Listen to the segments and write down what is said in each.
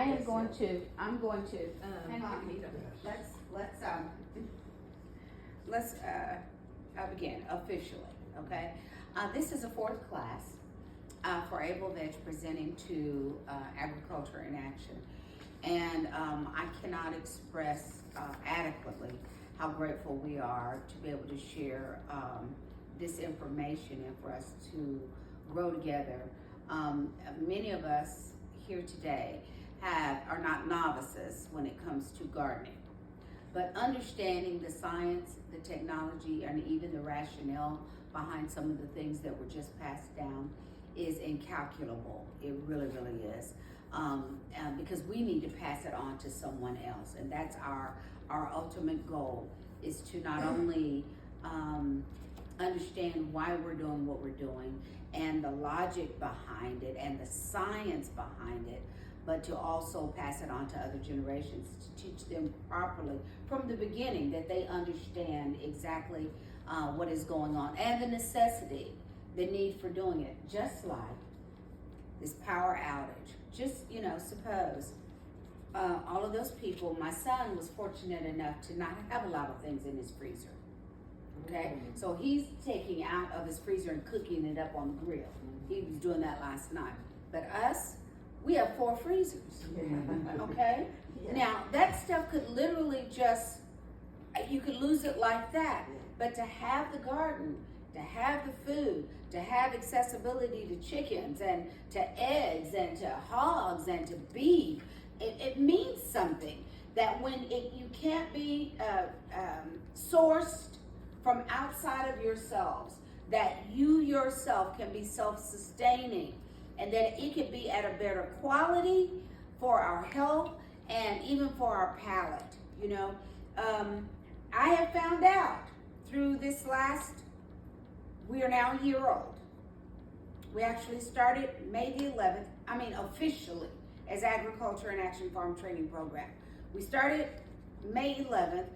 I'm going to, Hang on. Let's begin officially, okay? This is a fourth class for AbleVeg presenting to Agriculture in Action. And I cannot express adequately how grateful we are to be able to share this information and for us to grow together. Many of us here today are not novices when it comes to gardening, but understanding the science, the technology, and even the rationale behind some of the things that were just passed down is incalculable. It really, really is. Because we need to pass it on to someone else, and that's our ultimate goal, is to not only understand why we're doing what we're doing and the logic behind it and the science behind it, but to also pass it on to other generations, to teach them properly from the beginning, that they understand exactly what is going on and the necessity, the need for doing it. Just like this power outage. Just, suppose all of those people, my son was fortunate enough to not have a lot of things in his freezer. Okay, so he's taking out of his freezer and cooking it up on the grill. He was doing that last night. But us, we have 4 freezers. Okay? Yeah. Now, that stuff could literally you could lose it like that. But to have the garden, to have the food, to have accessibility to chickens and to eggs and to hogs and to beef, it means something. That when you can't be sourced from outside of yourselves, that you yourself can be self-sustaining, and that it can be at a better quality for our health and even for our palate. I have found out through this we are now a year old. We actually started May the 11th, officially, as Agriculture in Action Farm Training Program. We started May 11th.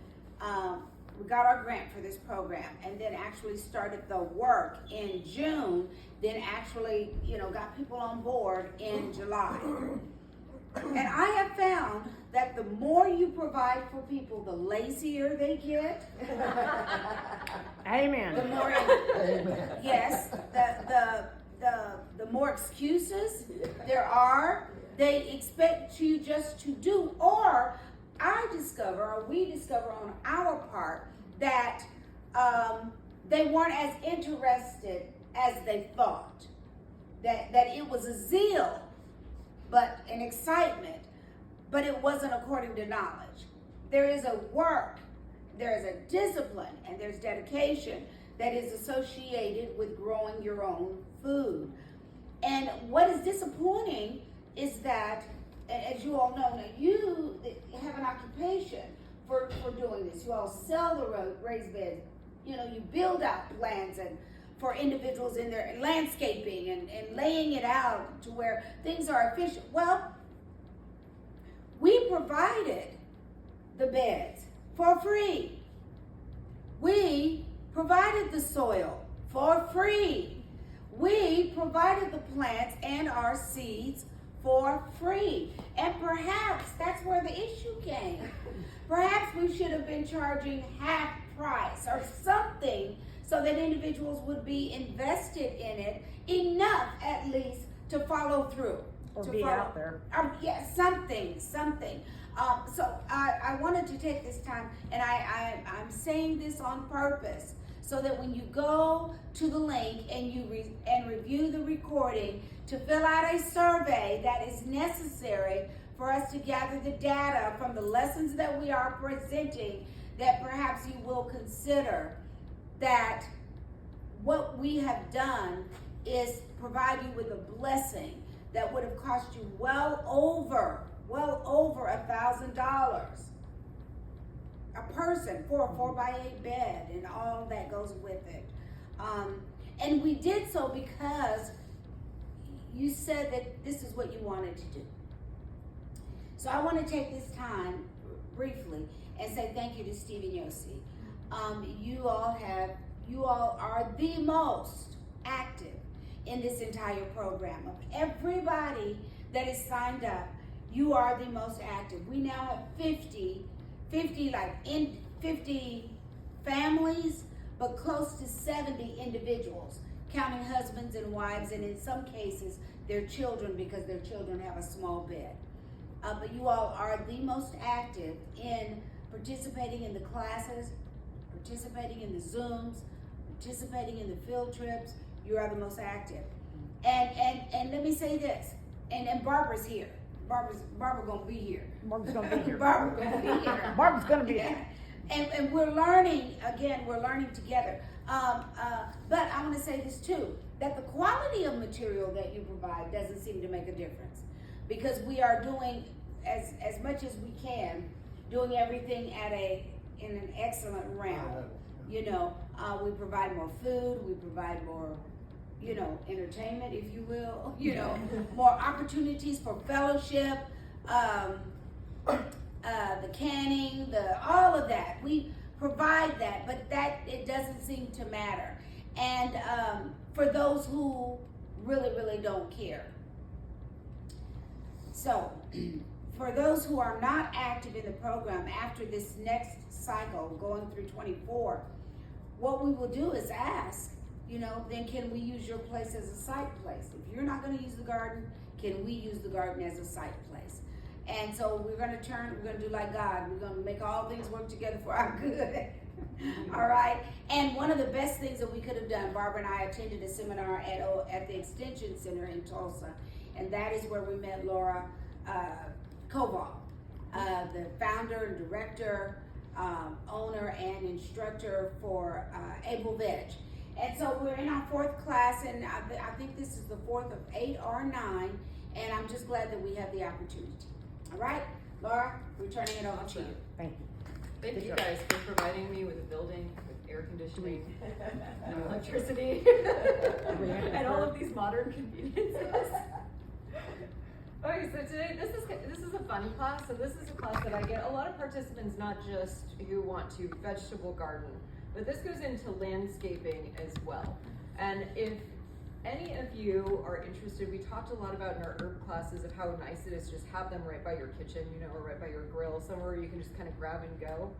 We got our grant for this program, and then actually started the work in June, then actually, got people on board in July. And I have found that the more you provide for people, the lazier they get. Amen. The more, yes, the more excuses there are. They expect you just to do, or we discover on our part that they weren't as interested as they thought. That it was a zeal, but an excitement, but it wasn't according to knowledge. There is a work, there is a discipline, and there's dedication that is associated with growing your own food. And what is disappointing is that, as you all know, you have an occupation for doing this. You all sell the raised beds. You build out plans and for individuals in their landscaping and laying it out to where things are efficient. Well, we provided the beds for free. We provided the soil for free. We provided the plants and our seeds for free. And perhaps that's where the issue came. Perhaps we should have been charging half price or something so that individuals would be invested in it enough, at least, to follow through. Or be out there. Yeah, something. So I wanted to take this time, and I'm saying this on purpose, so that when you go to the link and you review the recording, to fill out a survey that is necessary for us to gather the data from the lessons that we are presenting, that perhaps you will consider that what we have done is provide you with a blessing that would have cost you well over $1,000 a person for a 4x8 bed and all that goes with it. And we did so because you said that this is what you wanted to do. So I want to take this time briefly and say thank you to Steve and Yossi. You all are the most active in this entire program. Of everybody that is signed up, you are the most active. We now have 50 families, but close to 70 individuals, counting husbands and wives, and in some cases, their children, because their children have a small bed. But you all are the most active in participating in the classes, participating in the Zooms, participating in the field trips. You are the most active. And let me say this, and Barbara's here. Barbara gonna be here. Barbara's gonna be here. Barbara gonna be here. Barbara's gonna be Yeah. here. And we're learning, again, we're learning together. But I want to say this too, that the quality of material that you provide doesn't seem to make a difference, because we are doing as much as we can, doing everything in an excellent realm. You know, we provide more food, we provide more, you know, entertainment, if you will, you know, more opportunities for fellowship, the canning, all of that. We provide that, but it doesn't seem to matter. And for those who really don't care. So, for those who are not active in the program after this next cycle, going through 24, what we will do is ask, you know, then can we use your place as a site place? If you're not going to use the garden, can we use the garden as a site place? And so we're going to do like God. We're going to make all things work together for our good. All right. And one of the best things that we could have done, Barbara and I attended a seminar at the Extension Center in Tulsa. And that is where we met Laura Koval, the founder and director, owner and instructor for AbleVeg. And so we're in our 4th class, and I think this is the 4th of 8 or 9, and I'm just glad that we have the opportunity. All right, Laura, we're turning it over to you. Thank you. Thank you guys for providing me with a building, with air conditioning, and electricity, and all of these modern conveniences. Okay, so today, this is a fun class, and this is a class that I get a lot of participants, not just who want to vegetable garden, but this goes into landscaping as well. And if any of you are interested, we talked a lot about in our herb classes of how nice it is to just have them right by your kitchen, you know, or right by your grill, somewhere you can just kind of grab and go.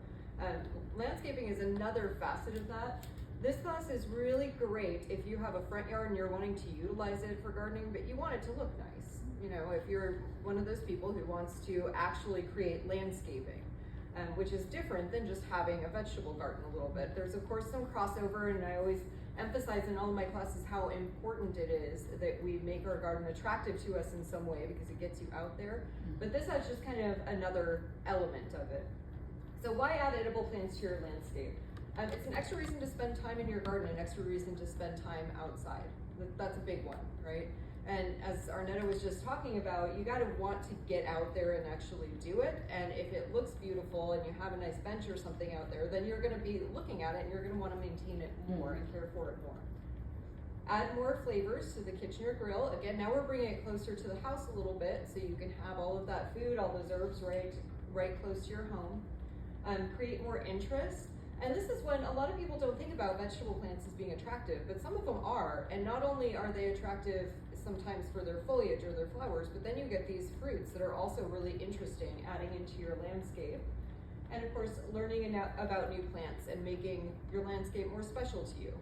Landscaping is another facet of that. This class is really great if you have a front yard and you're wanting to utilize it for gardening, but you want it to look nice. You know, if you're one of those people who wants to actually create landscaping, which is different than just having a vegetable garden a little bit. There's of course some crossover, and I always emphasize in all of my classes how important it is that we make our garden attractive to us in some way, because it gets you out there. But this has just kind of another element of it. So why add edible plants to your landscape? It's an extra reason to spend time in your garden, an extra reason to spend time outside. That's a big one, right? And as Arnetta was just talking about, you gotta want to get out there and actually do it. And if it looks beautiful and you have a nice bench or something out there, then you're gonna be looking at it and you're gonna wanna maintain it more and care for it more. Add more flavors to the kitchen or grill. Again, now we're bringing it closer to the house a little bit, so you can have all of that food, all those herbs right close to your home. Create more interest. And this is when a lot of people don't think about vegetable plants as being attractive, but some of them are. And not only are they attractive sometimes for their foliage or their flowers, but then you get these fruits that are also really interesting adding into your landscape. And of course, learning about new plants and making your landscape more special to you.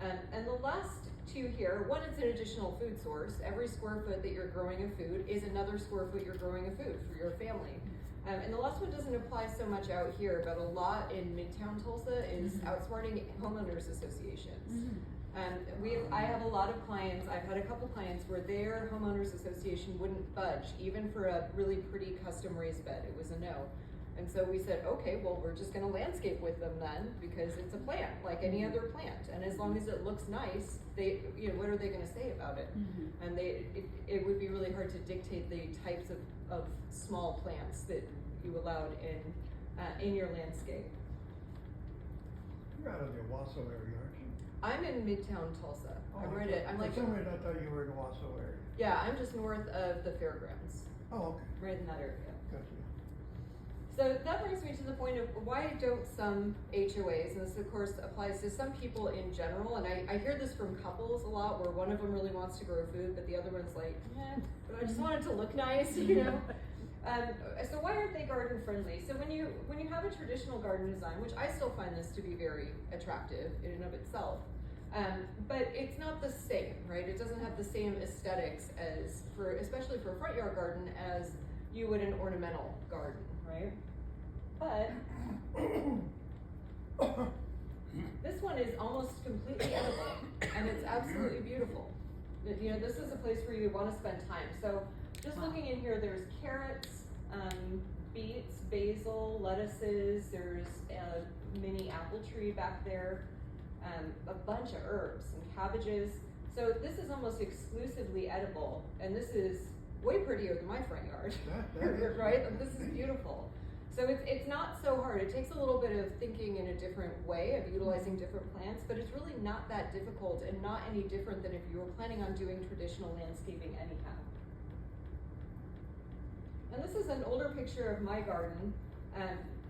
And the last two here, one is an additional food source. Every square foot that you're growing of food is another square foot you're growing of food for your family. And the last one doesn't apply so much out here, but a lot in Midtown Tulsa is outsmarting homeowners associations. I have a lot of clients, I've had a couple clients where their homeowners association wouldn't budge, even for a really pretty custom raised bed. It was a no. And so we said, okay, well, we're just gonna landscape with them then, because it's a plant, like any other plant. And as long as it looks nice, what are they gonna say about it? And it would be really hard to dictate the types of small plants that you allowed in your landscape. You're out of the Owasso area, aren't you? I'm in Midtown Tulsa. I'm right at, I'm For like, some reason I thought you were in the Owasso area. yeah, I'm just north of the fairgrounds, Oh, okay, right in that area. gotcha. So that brings me to the point of why don't some HOAs, and this of course applies to some people in general, and I hear this from couples a lot where one of them really wants to grow food, but the other one's like, but I just want it to look nice, you know? So why aren't they garden friendly? So when you have a traditional garden design, which I still find this to be very attractive in and of itself, but it's not the same, right? It doesn't have the same aesthetics as especially for a front yard garden as you would an ornamental garden, right? But this one is almost completely edible, and it's absolutely beautiful. You know, this is a place where you want to spend time. So just looking in here, there's carrots, beets, basil, lettuces, there's a mini apple tree back there, a bunch of herbs and cabbages. So this is almost exclusively edible, and this is way prettier than my front yard, right? This is beautiful. So it's not so hard. It takes a little bit of thinking in a different way of utilizing different plants, but it's really not that difficult and not any different than if you were planning on doing traditional landscaping anyhow. And this is an older picture of my garden,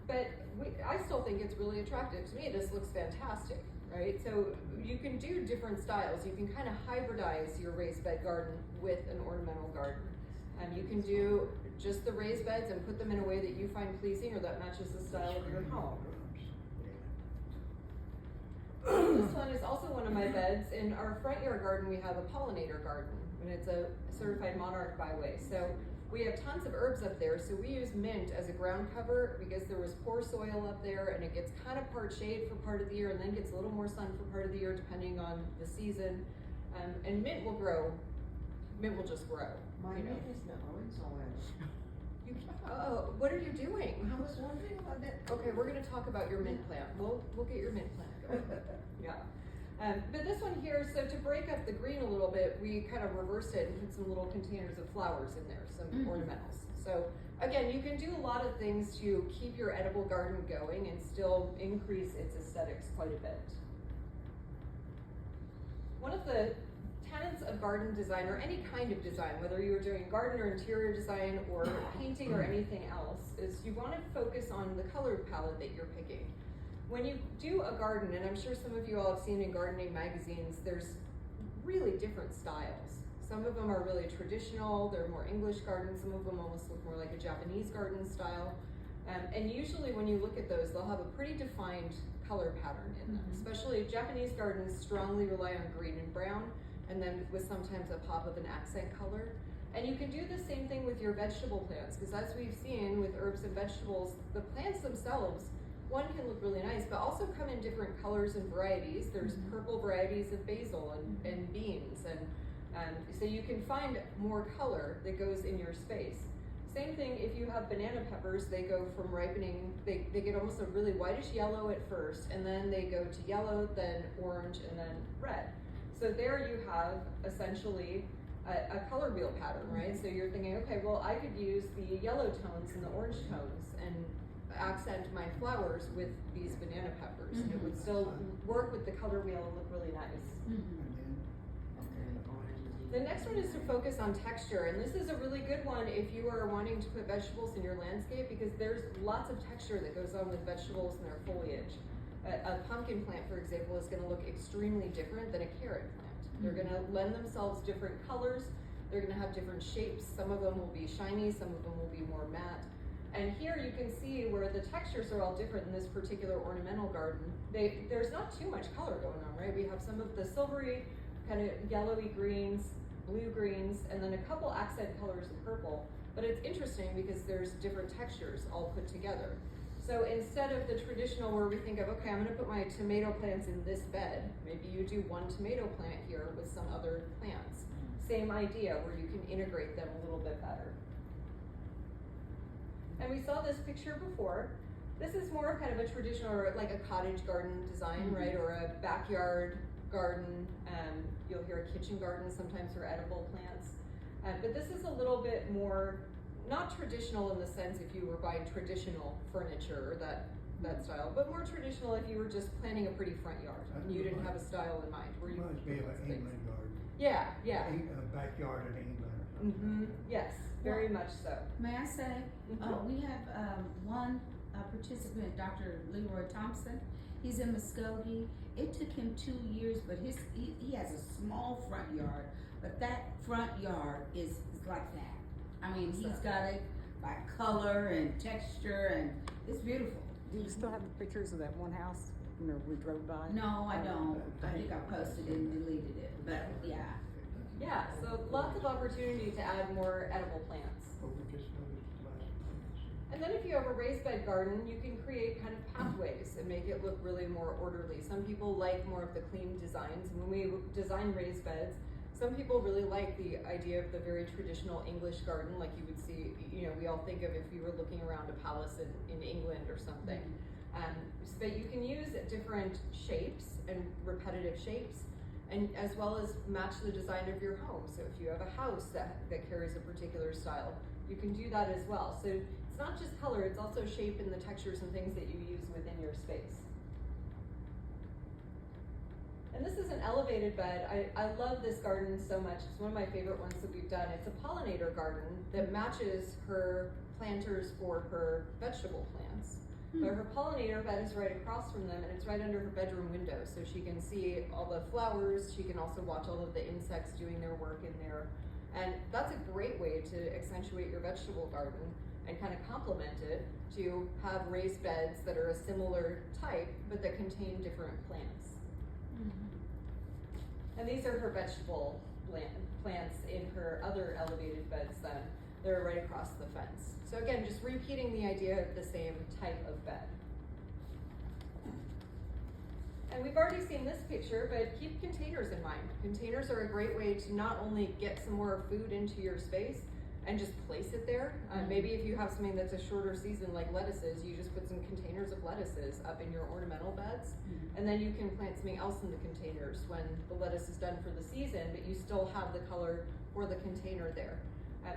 but I still think it's really attractive. To me, this looks fantastic, right? So you can do different styles. You can kind of hybridize your raised bed garden with an ornamental garden. You can do just the raised beds and put them in a way that you find pleasing or that matches the style of your home. This one is also one of my beds. In our front yard garden, we have a pollinator garden, and it's a certified monarch byway. So we have tons of herbs up there, so we use mint as a ground cover because there was poor soil up there, and it gets kind of part shade for part of the year and then gets a little more sun for part of the year depending on the season. And mint will grow. Mint will just grow. My mint is not growing so well. Oh, what are you doing? I was wondering about that. Okay, we're gonna talk about your mint plant. We'll get your mint plant going. Yeah. But this one here, so to break up the green a little bit, we kind of reversed it and put some little containers of flowers in there, some ornamentals. So again, you can do a lot of things to keep your edible garden going and still increase its aesthetics quite a bit. One of the tenets of garden design, or any kind of design, whether you're doing garden or interior design or painting or anything else, is you want to focus on the color palette that you're picking. When you do a garden, and I'm sure some of you all have seen in gardening magazines, there's really different styles. Some of them are really traditional, they're more English gardens, some of them almost look more like a Japanese garden style. And usually when you look at those, they'll have a pretty defined color pattern in them. Especially Japanese gardens strongly rely on green and brown, and then with sometimes a pop of an accent color. And you can do the same thing with your vegetable plants, because as we've seen with herbs and vegetables, the plants themselves, one can look really nice, but also come in different colors and varieties. There's purple varieties of basil and beans, and so you can find more color that goes in your space. Same thing if you have banana peppers, they go from ripening, they get almost a really whitish yellow at first, and then they go to yellow, then orange, and then red. So there you have essentially a color wheel pattern, right? So you're thinking, okay, well, I could use the yellow tones and the orange tones and accent my flowers with these banana peppers, and it would still work with the color wheel and look really nice. The next one is to focus on texture, and this is a really good one if you are wanting to put vegetables in your landscape, because there's lots of texture that goes on with vegetables and their foliage. A pumpkin plant, for example, is going to look extremely different than a carrot plant. They're going to lend themselves different colors. They're going to have different shapes. Some of them will be shiny, some of them will be more matte. And here you can see where the textures are all different in this particular ornamental garden. There's not too much color going on, right? We have some of the silvery, kind of yellowy greens, blue greens, and then a couple accent colors of purple. But it's interesting because there's different textures all put together. So instead of the traditional where we think of, okay, I'm gonna put my tomato plants in this bed, maybe you do one tomato plant here with some other plants. Same idea where you can integrate them a little bit better. And we saw this picture before. This is more kind of a traditional, or like a cottage garden design, right? Or a backyard garden. You'll hear a kitchen garden sometimes for edible plants. But this is a little bit more, not traditional in the sense if you were buying traditional furniture or that style, but more traditional if you were just planning a pretty front yard and you didn't have a style in mind. Where you Reminds me of an England garden. Yeah, yeah. A backyard in England or something. Yes, very much so. May I say, we have one participant, Dr. Leroy Thompson. He's in Muskogee. It took him 2 years, but he has a small front yard, but that front yard is like that. I mean, he's got by color and texture, and it's beautiful. Do you still have the pictures of that one house, you know, we drove by? No, I don't. I think I posted it and deleted it, but yeah. Yeah, so lots of opportunity to add more edible plants. But we just noticed last. And then if you have a raised bed garden, you can create kind of pathways and make it look really more orderly. Some people like more of the clean designs. When we design raised beds, some people really like the idea of the very traditional English garden, like you would see, you know, we all think of if you were looking around a palace in England or something. But you can use different shapes and repetitive shapes, and as well as match the design of your home. So if you have a house that carries a particular style, you can do that as well. So it's not just color, it's also shape and the textures and things that you use within your space. And this is an elevated bed. I love this garden so much. It's one of my favorite ones that we've done. It's a pollinator garden that matches her planters for her vegetable plants. But her pollinator bed is right across from them, and it's right under her bedroom window, so she can see all the flowers. She can also watch all of the insects doing their work in there. And that's a great way to accentuate your vegetable garden and kind of complement it, to have raised beds that are a similar type, but that contain different plants. And these are her vegetable plants in her other elevated beds then. They're right across the fence. So again, just repeating the idea of the same type of bed. And we've already seen this picture, but keep containers in mind. Containers are a great way to not only get some more food into your space and just place it there. Maybe if you have something that's a shorter season like lettuces, you just put some containers of lettuces up in your ornamental beds, and then you can plant something else in the containers when the lettuce is done for the season, but you still have the color for the container there.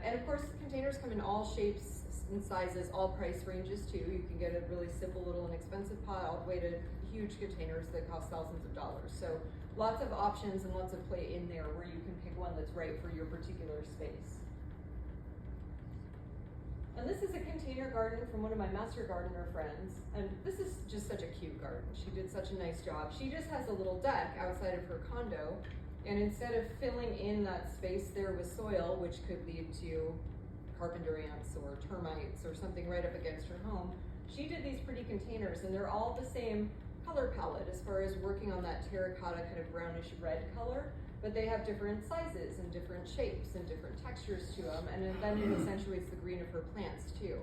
And of course, containers come in all shapes and sizes, all price ranges too. You can get a really simple little inexpensive pot all the way to huge containers that cost thousands of dollars. So lots of options and lots of play in there where you can pick one that's right for your particular space. And this is a container garden from one of my master gardener friends. And this is just such a cute garden. She did such a nice job. She just has a little deck outside of her condo. And instead of filling in that space there with soil, which could lead to carpenter ants or termites or something right up against her home, she did these pretty containers, and they're all the same color palette as far as working on that terracotta kind of brownish red color, but they have different sizes and different shapes and different textures to them, and then it accentuates the green of her plants too.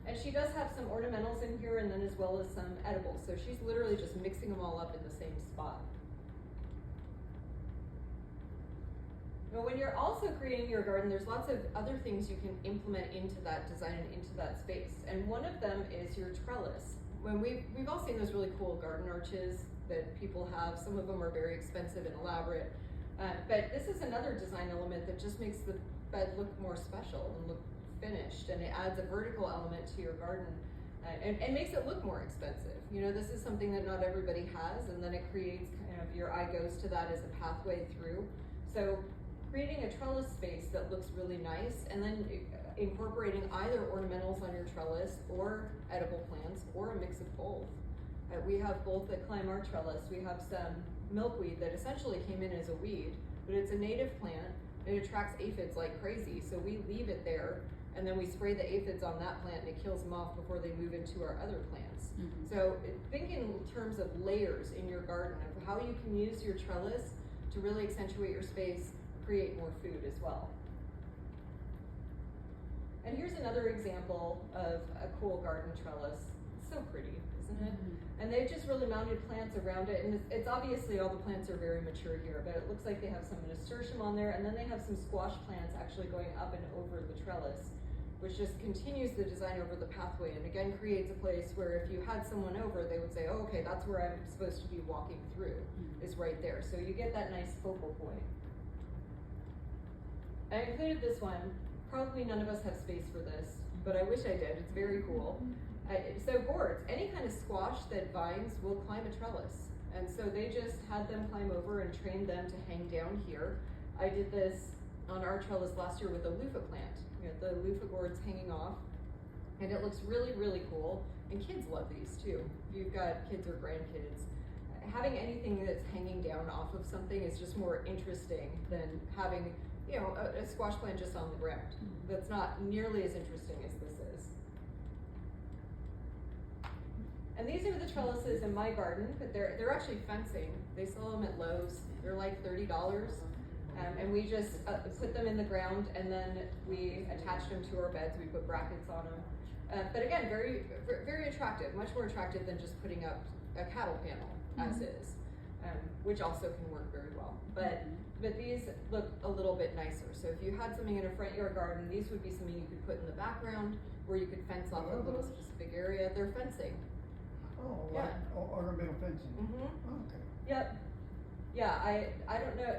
And she does have some ornamentals in here, and then as well as some edibles, so she's literally just mixing them all up in the same spot. But when you're also creating your garden, there's lots of other things you can implement into that design and into that space. And one of them is your trellis. When we've all seen those really cool garden arches that people have. Some of them are very expensive and elaborate. But this is another design element that just makes the bed look more special and look finished. And it adds a vertical element to your garden and makes it look more expensive. You know, this is something that not everybody has, and then it creates kind of, your eye goes to that as a pathway through. So creating a trellis space that looks really nice, and then incorporating either ornamentals on your trellis or edible plants or a mix of both. We have both that climb our trellis. We have some milkweed that essentially came in as a weed, but it's a native plant. It attracts aphids like crazy, so we leave it there, and then we spray the aphids on that plant and it kills them off before they move into our other plants. So think in terms of layers in your garden of how you can use your trellis to really accentuate your space, create more food as well. And here's another example of a cool garden trellis. It's so pretty, isn't it? And they've just really mounted plants around it, and it's obviously all the plants are very mature here, but it looks like they have some nasturtium on there, and then they have some squash plants actually going up and over the trellis, which just continues the design over the pathway, and again creates a place where if you had someone over, they would say, oh, okay, that's where I'm supposed to be walking through, is right there. So you get that nice focal point. I included this one. Probably none of us have space for this, but I wish I did. It's very cool. So gourds, any kind of squash that vines will climb a trellis. And so they just had them climb over and trained them to hang down here. I did this on our trellis last year with a loofah plant. You know, the loofah gourds hanging off. And it looks really, really cool. And kids love these too. If you've got kids or grandkids, having anything that's hanging down off of something is just more interesting than having, you know, a squash plant just on the ground. That's not nearly as interesting as this is. And these are the trellises in my garden, but they're actually fencing. They sell them at Lowe's. They're like $30. And we just put them in the ground, and then we attached them to our beds. We put brackets on them. But again, very, very attractive, much more attractive than just putting up a cattle panel as is, which also can work very well. But these look a little bit nicer. So if you had something in a front yard garden, these would be something you could put in the background where you could fence off a little specific area. They're fencing. Oh, Yeah. like ornamental fencing. Mm-hmm. Okay. Yep. Yeah, I don't know.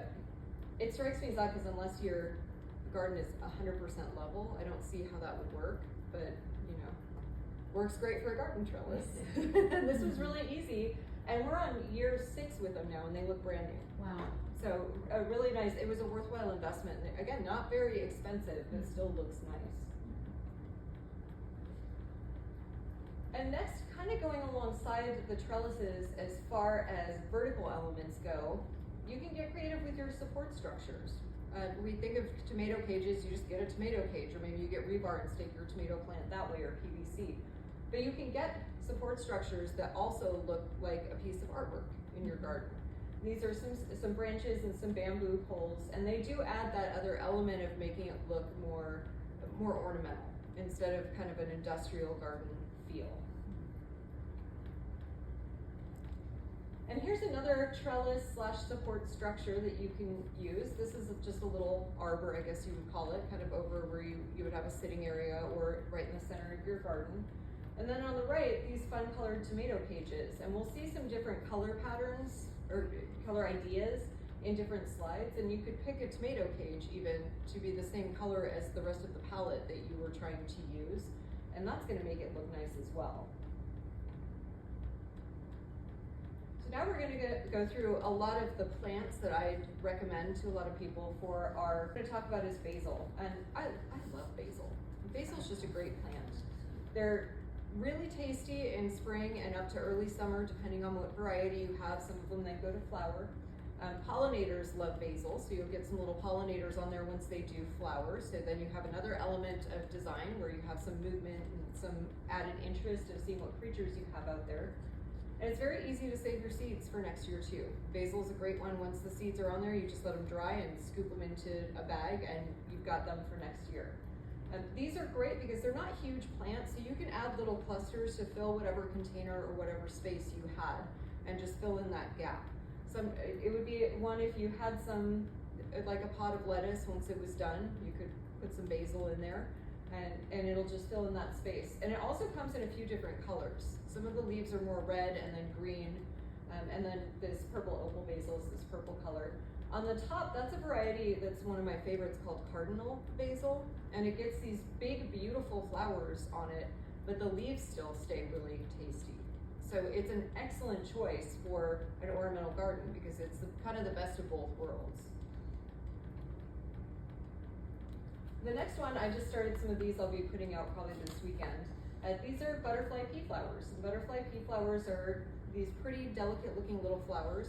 It strikes me as odd because unless your garden is 100% level, I don't see how that would work. But, you know, works great for a garden trellis. This was really easy. And we're on year 6 with them now, and they look brand new. Wow. So really nice. It was a worthwhile investment. And again, not very expensive, but still looks nice. And next, kind of going alongside the trellises as far as vertical elements go, you can get creative with your support structures. We think of tomato cages, you just get a tomato cage, or maybe you get rebar and stick your tomato plant that way, or PVC. But you can get support structures that also look like a piece of artwork in your garden. These are some branches and some bamboo poles, and they do add that other element of making it look more ornamental instead of kind of an industrial garden feel. And here's another trellis / support structure that you can use. This is just a little arbor, I guess you would call it, kind of over where you would have a sitting area or right in the center of your garden. And then on the right, these fun colored tomato cages. And we'll see some different color patterns or color ideas in different slides. And you could pick a tomato cage even to be the same color as the rest of the palette that you were trying to use. And that's gonna make it look nice as well. So now we're gonna go through a lot of the plants that I recommend to a lot of people for our, I'm gonna talk about is basil. And I love basil. Basil's just a great plant. They're really tasty in spring and up to early summer, depending on what variety you have. Some of them that go to flower. Pollinators love basil, so you'll get some little pollinators on there once they do flowers. So then you have another element of design where you have some movement and some added interest of seeing what creatures you have out there. And it's very easy to save your seeds for next year too. Basil's a great one. Once the seeds are on there, you just let them dry and scoop them into a bag, and you've got them for next year. These are great because they're not huge plants, so you can add little clusters to fill whatever container or whatever space you had and just fill in that gap. It would be one if you had some, like a pot of lettuce, once it was done, you could put some basil in there and it'll just fill in that space. And it also comes in a few different colors. Some of the leaves are more red and then green, and then this purple opal basil is this purple color. On the top, that's a variety that's one of my favorites called cardinal basil, and it gets these big, beautiful flowers on it, but the leaves still stay really tasty. So it's an excellent choice for an ornamental garden because it's kind of the best of both worlds. The next one, I just started some of these I'll be putting out probably this weekend. These are butterfly pea flowers. And butterfly pea flowers are these pretty delicate looking little flowers.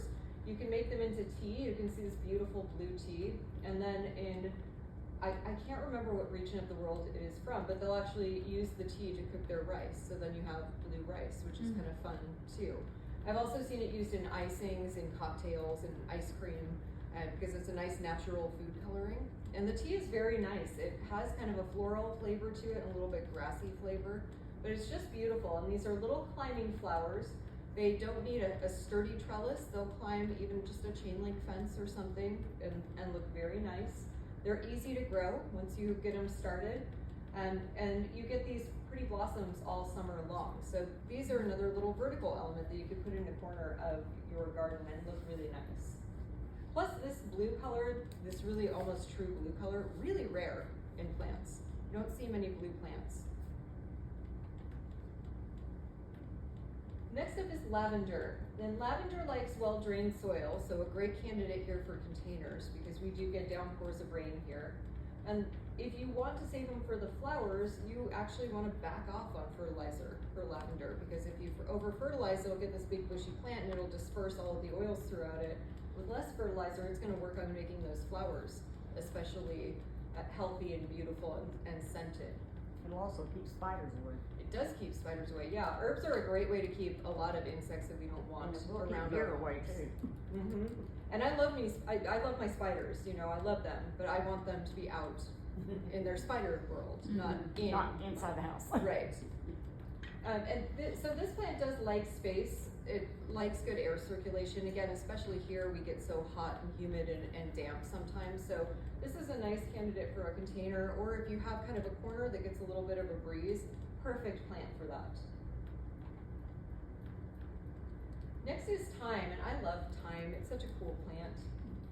You can make them into tea. You can see this beautiful blue tea. And then I can't remember what region of the world it is from, but they'll actually use the tea to cook their rice. So then you have blue rice, which is kind of fun too. I've also seen it used in icings, in cocktails, and ice cream, because it's a nice natural food coloring. And the tea is very nice. It has kind of a floral flavor to it, and a little bit grassy flavor, but it's just beautiful. And these are little climbing flowers. They don't need a sturdy trellis. They'll climb even just a chain link fence or something and look very nice. They're easy to grow once you get them started. And you get these pretty blossoms all summer long. So these are another little vertical element that you could put in the corner of your garden and look really nice. Plus this blue color, this really almost true blue color, really rare in plants. You don't see many blue plants. Next up is lavender. And lavender likes well-drained soil, so a great candidate here for containers because we do get downpours of rain here. And if you want to save them for the flowers, you actually want to back off on fertilizer for lavender because if you over-fertilize, it'll get this big bushy plant and it'll disperse all of the oils throughout it. With less fertilizer, it's going to work on making those flowers especially healthy and beautiful and scented. it'll also keep spiders away. It does keep spiders away. Yeah, herbs are a great way to keep a lot of insects that we don't want And it will around keep deer our away homes. too. Mm-hmm. And I love me. I love my spiders. You know, I love them, but I want them to be out in their spider world, not in. Not inside the house. Right. So this plant does like space. It likes good air circulation. Again, especially here, we get so hot and humid and damp sometimes. So this is a nice candidate for a container, or if you have kind of a corner that gets a little bit of a breeze, perfect plant for that. Next is thyme, and I love thyme. It's such a cool plant.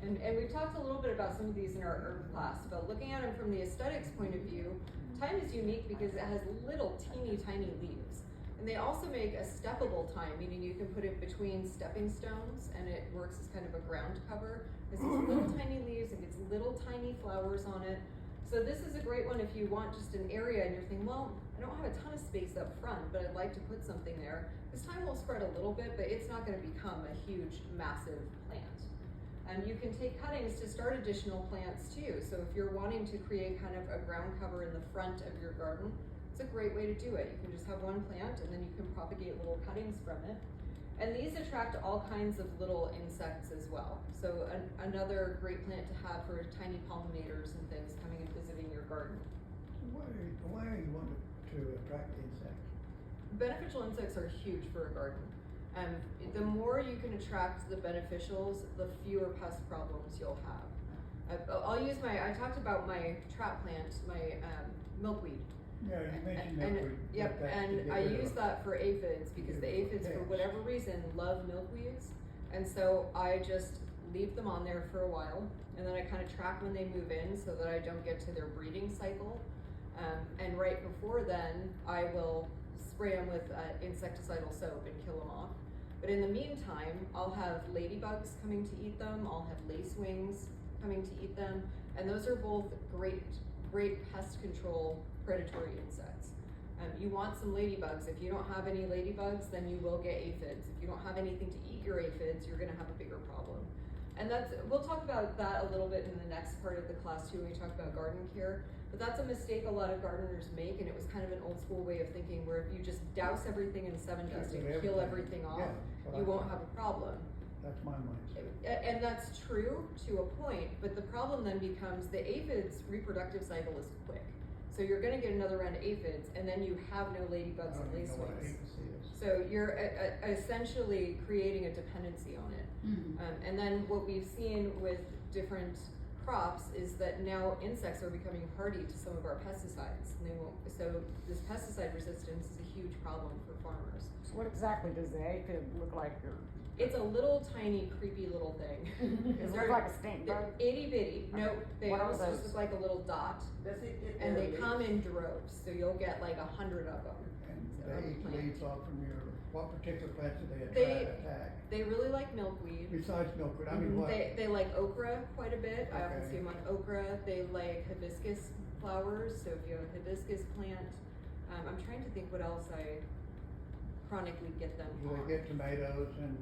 And we've talked a little bit about some of these in our herb class, but looking at them from the aesthetics point of view, thyme is unique because it has little teeny tiny leaves. And they also make a steppable thyme, meaning you can put it between stepping stones and it works as kind of a ground cover. It has these little tiny leaves, it gets little tiny flowers on it. So this is a great one if you want just an area and you're thinking, well, I don't have a ton of space up front, but I'd like to put something there. This thyme will spread a little bit, but it's not gonna become a huge, massive plant. You can take cuttings to start additional plants too. So if you're wanting to create kind of a ground cover in the front of your garden, it's a great way to do it. You can just have one plant and then you can propagate little cuttings from it. And these attract all kinds of little insects as well. So another great plant to have for tiny pollinators and things coming and visiting your garden. Why are you wanting to attract insects? Beneficial insects are huge for a garden. The more you can attract the beneficials, the fewer pest problems you'll have. I talked about my trap plant, my milkweed. Yeah, you mentioned And, milkweed. yep, That's to and get I rid of use that for aphids because the aphids, for Yes. whatever reason, love milkweeds. And so I just leave them on there for a while, and then I kind of track when they move in so that I don't get to their breeding cycle. And right before then, I will spray them with insecticidal soap and kill them off. But in the meantime, I'll have ladybugs coming to eat them, I'll have lacewings coming to eat them, and those are both great pest control predatory insects. You want some ladybugs. If you don't have any ladybugs, then you will get aphids. If you don't have anything to eat your aphids, you're gonna have a bigger problem. And we'll talk about that a little bit in the next part of the class too, when we talk about garden care. But that's a mistake a lot of gardeners make, and it was kind of an old school way of thinking where if you just douse everything in Sevin dust and kill everything off, Yeah, that's what you I won't thought. have a problem. That's my mindset. And that's true to a point, but the problem then becomes the aphid's reproductive cycle is quick. So you're gonna get another round of aphids, and then you have no ladybugs I and don't even know what lacewings. aphis is. So you're essentially creating a dependency on it. And then what we've seen with different crops is that now insects are becoming hardy to some of our pesticides. And so this pesticide resistance is a huge problem for farmers. So what exactly does the aphid look like? Or It's a little tiny, creepy little thing. does it look like a stink They're bug? itty bitty. No, they What are almost just those? look like a little dot. Does it get And their they come leaves? in droves, so you'll get like 100 of them. And So they eat plant. leaves off from what particular plants do they They- attack? They really like milkweed. Besides milkweed, I mean, what? They like okra quite a bit. I often Okay. see them on okra. They like hibiscus flowers, so if you have a hibiscus plant. I'm trying to think what else I chronically get them Do on. they get tomatoes and?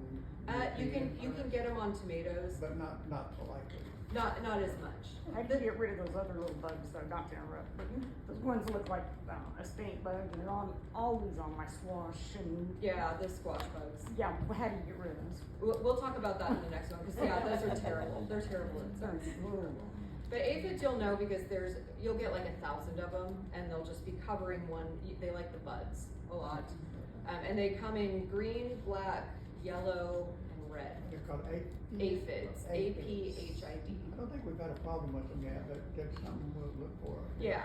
You can get them on tomatoes, But not so likely. not as much. How do you get rid of those other little bugs though, not to interrupt, but those ones that look like a stink bug and they're always on my squash and. Yeah, the squash bugs. Yeah, well, how do you get rid of those? We'll talk about that in the next one, because yeah, those are terrible. They're terrible insects. But aphids you'll know because you'll get like 1,000 of them, and they'll just be covering one. They like the buds a lot, and they come in green, black, yellow, and red. They're called Aphids, Aphids. APHID. I don't think we've had a problem with them yet, but that's something we'll look for. Yeah.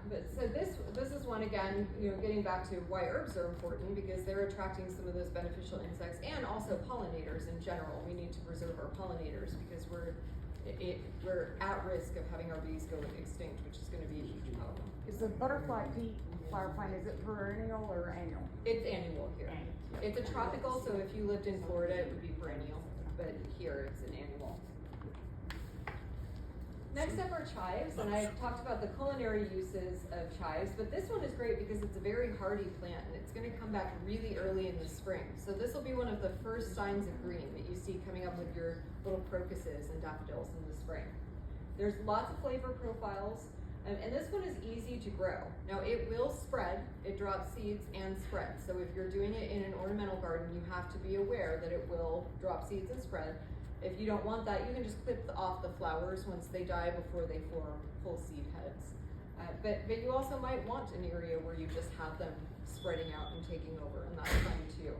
But so this is one again. Getting back to why herbs are important because they're attracting some of those beneficial insects and also pollinators in general. We need to preserve our pollinators because we're at risk of having our bees go extinct, which is going to be a huge problem. Is the butterfly pea flower plant, is it perennial or annual? It's annual here. It's a tropical, so if you lived in Florida, it would be perennial, but here it's an annual. Next up are chives, and I've talked about the culinary uses of chives, but this one is great because it's a very hardy plant and it's gonna come back really early in the spring. So this will be one of the first signs of green that you see coming up with your little crocuses and daffodils in the spring. There's lots of flavor profiles. And this one is easy to grow. Now it will spread, it drops seeds and spread. So if you're doing it in an ornamental garden, you have to be aware that it will drop seeds and spread. If you don't want that, you can just clip off the flowers once they die before they form full seed heads. But you also might want an area where you just have them spreading out and taking over, and that's fine too.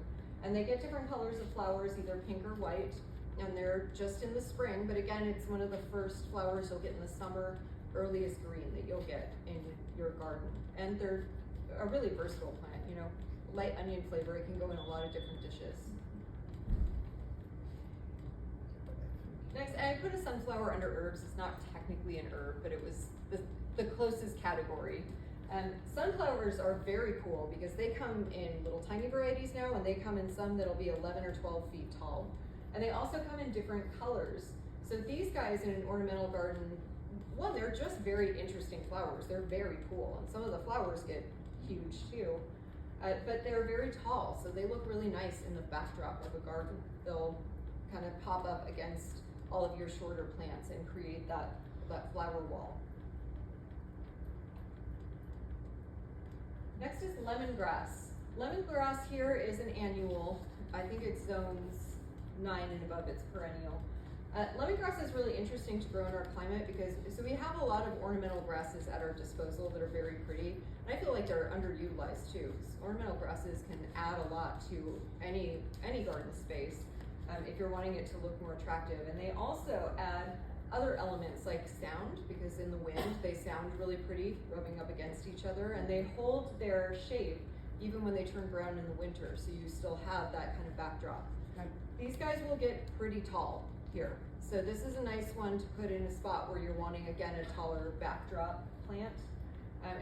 And they get different colors of flowers, either pink or white, and they're just in the spring, but again, it's one of the first flowers you'll get in the summer, earliest green that you'll get in your garden. And they're a really versatile plant, you know, light onion flavor, it can go in a lot of different dishes. Next, I put a sunflower under herbs. It's not technically an herb, but it was the closest category. Sunflowers are very cool because they come in little tiny varieties now, and they come in some that'll be 11 or 12 feet tall. And they also come in different colors. So these guys in an ornamental garden, one, they're just very interesting flowers. They're very cool, and some of the flowers get huge too. But they're very tall, so they look really nice in the backdrop of a garden. They'll kind of pop up against all of your shorter plants and create that flower wall. Next is lemongrass. Lemongrass here is an annual. I think it's zones 9 and above, it's perennial. Lemongrass is really interesting to grow in our climate because, so we have a lot of ornamental grasses at our disposal that are very pretty, and I feel like they're underutilized too. Ornamental grasses can add a lot to any garden space if you're wanting it to look more attractive. And they also add other elements like sound, because in the wind they sound really pretty rubbing up against each other, and they hold their shape even when they turn brown in the winter, so you still have that kind of backdrop. These guys will get pretty tall here. So this is a nice one to put in a spot where you're wanting, again, a taller backdrop plant.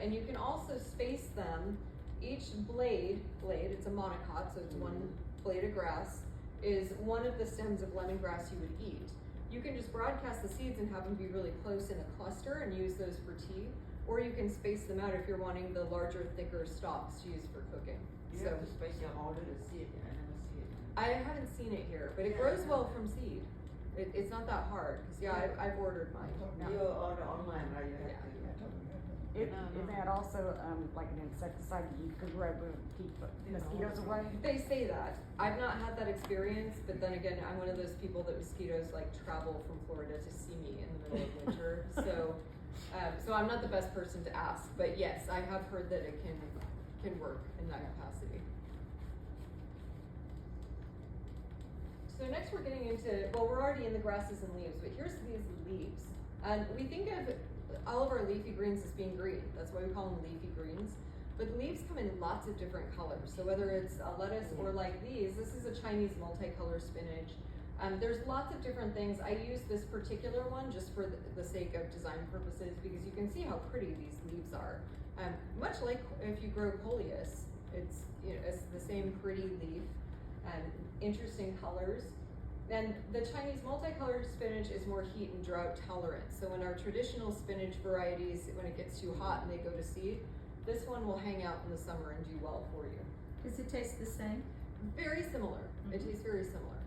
And you can also space them. Each blade, it's a monocot, so it's one blade of grass, is one of the stems of lemongrass you would eat. You can just broadcast the seeds and have them be really close in a cluster and use those for tea, or you can space them out if you're wanting the larger, thicker stalks to use for cooking. You have to space out all of the seed, I never see it. I haven't seen it here, but it grows well from seed. It's not that hard, because I've ordered mine. You order online, right? You have to. It had also, like an insecticide you could rub to keep mosquitoes away. They say that. I've not had that experience, but then again, I'm one of those people that mosquitoes like travel from Florida to see me in the middle of winter. So I'm not the best person to ask, but yes, I have heard that it can work in that capacity. So next we're getting into, well, we're already in the grasses and leaves, but here's these leaves. And we think of all of our leafy greens as being green. That's why we call them leafy greens. But the leaves come in lots of different colors. So whether it's a lettuce or like these, this is a Chinese multicolor spinach. There's lots of different things. I use this particular one just for the sake of design purposes because you can see how pretty these leaves are. Much like if you grow coleus, it's the same pretty leaf and interesting colors. And the Chinese multicolored spinach is more heat and drought tolerant. So when our traditional spinach varieties, when it gets too hot and they go to seed, this one will hang out in the summer and do well for you. Does it taste the same? Very similar. It tastes very similar.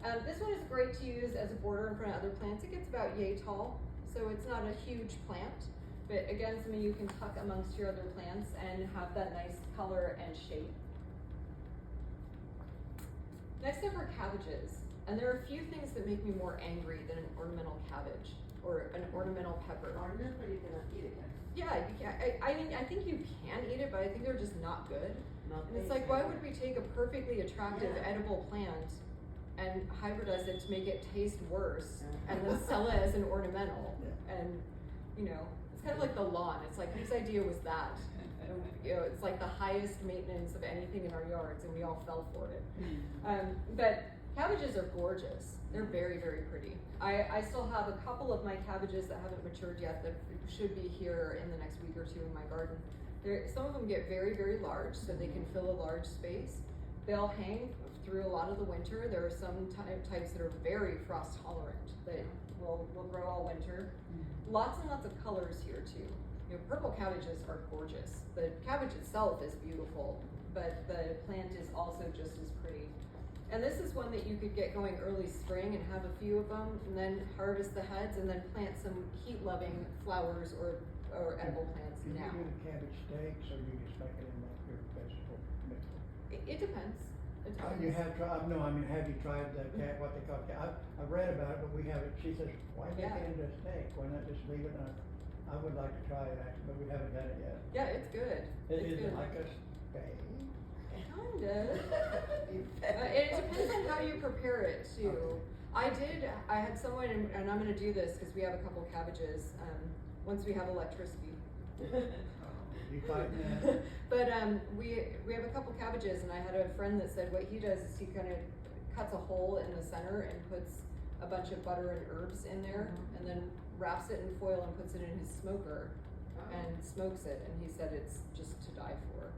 Mm-hmm. This one is great to use as a border in front of other plants. It gets about yay tall, so it's not a huge plant. But again, something you can tuck amongst your other plants and have that nice color and shape. Next up are cabbages, and there are a few things that make me more angry than an ornamental cabbage or an ornamental pepper. Ornamental, you cannot eat it, guys. Yeah, you can. I mean, I think you can eat it, but I think they're just not good. Not And it's like, why would we take a perfectly attractive edible plant and hybridize it to make it taste worse and then sell it as an ornamental? And you know, it's kind of like the lawn. It's like, whose idea was that? You know, it's like the highest maintenance of anything in our yards, and we all fell for it. But cabbages are gorgeous. They're very, very pretty. I still have a couple of my cabbages that haven't matured yet that should be here in the next week or two in my garden. Some of them get very, very large, so they can fill a large space. They'll hang through a lot of the winter. There are some types that are very frost tolerant that will grow all winter. Lots and lots of colors here too. You know, purple cabbages are gorgeous. The cabbage itself is beautiful, but the plant is also just as pretty. And this is one that you could get going early spring and have a few of them, and then harvest the heads, and then plant some heat-loving flowers or edible plants Do you now. do the cabbage steaks, or you just make it in like your vegetable mix? It depends. It depends. You have tried, no, I mean, have you tried the what they call, I've read about it, but we haven't, she says, why make Yeah. it into a steak, why not just leave it, and I would like to try it actually, but we haven't done it yet. Yeah, it's good. It's Is good. it like a steak? Kind of. It depends on how you prepare it too. I had someone, and I'm gonna do this because we have a couple cabbages, once we have electricity. You fighting that? But we have a couple cabbages, and I had a friend that said what he does is he kind of cuts a hole in the center and puts a bunch of butter and herbs in there, and then wraps it in foil and puts it in his smoker and smokes it, and he said it's just to die for.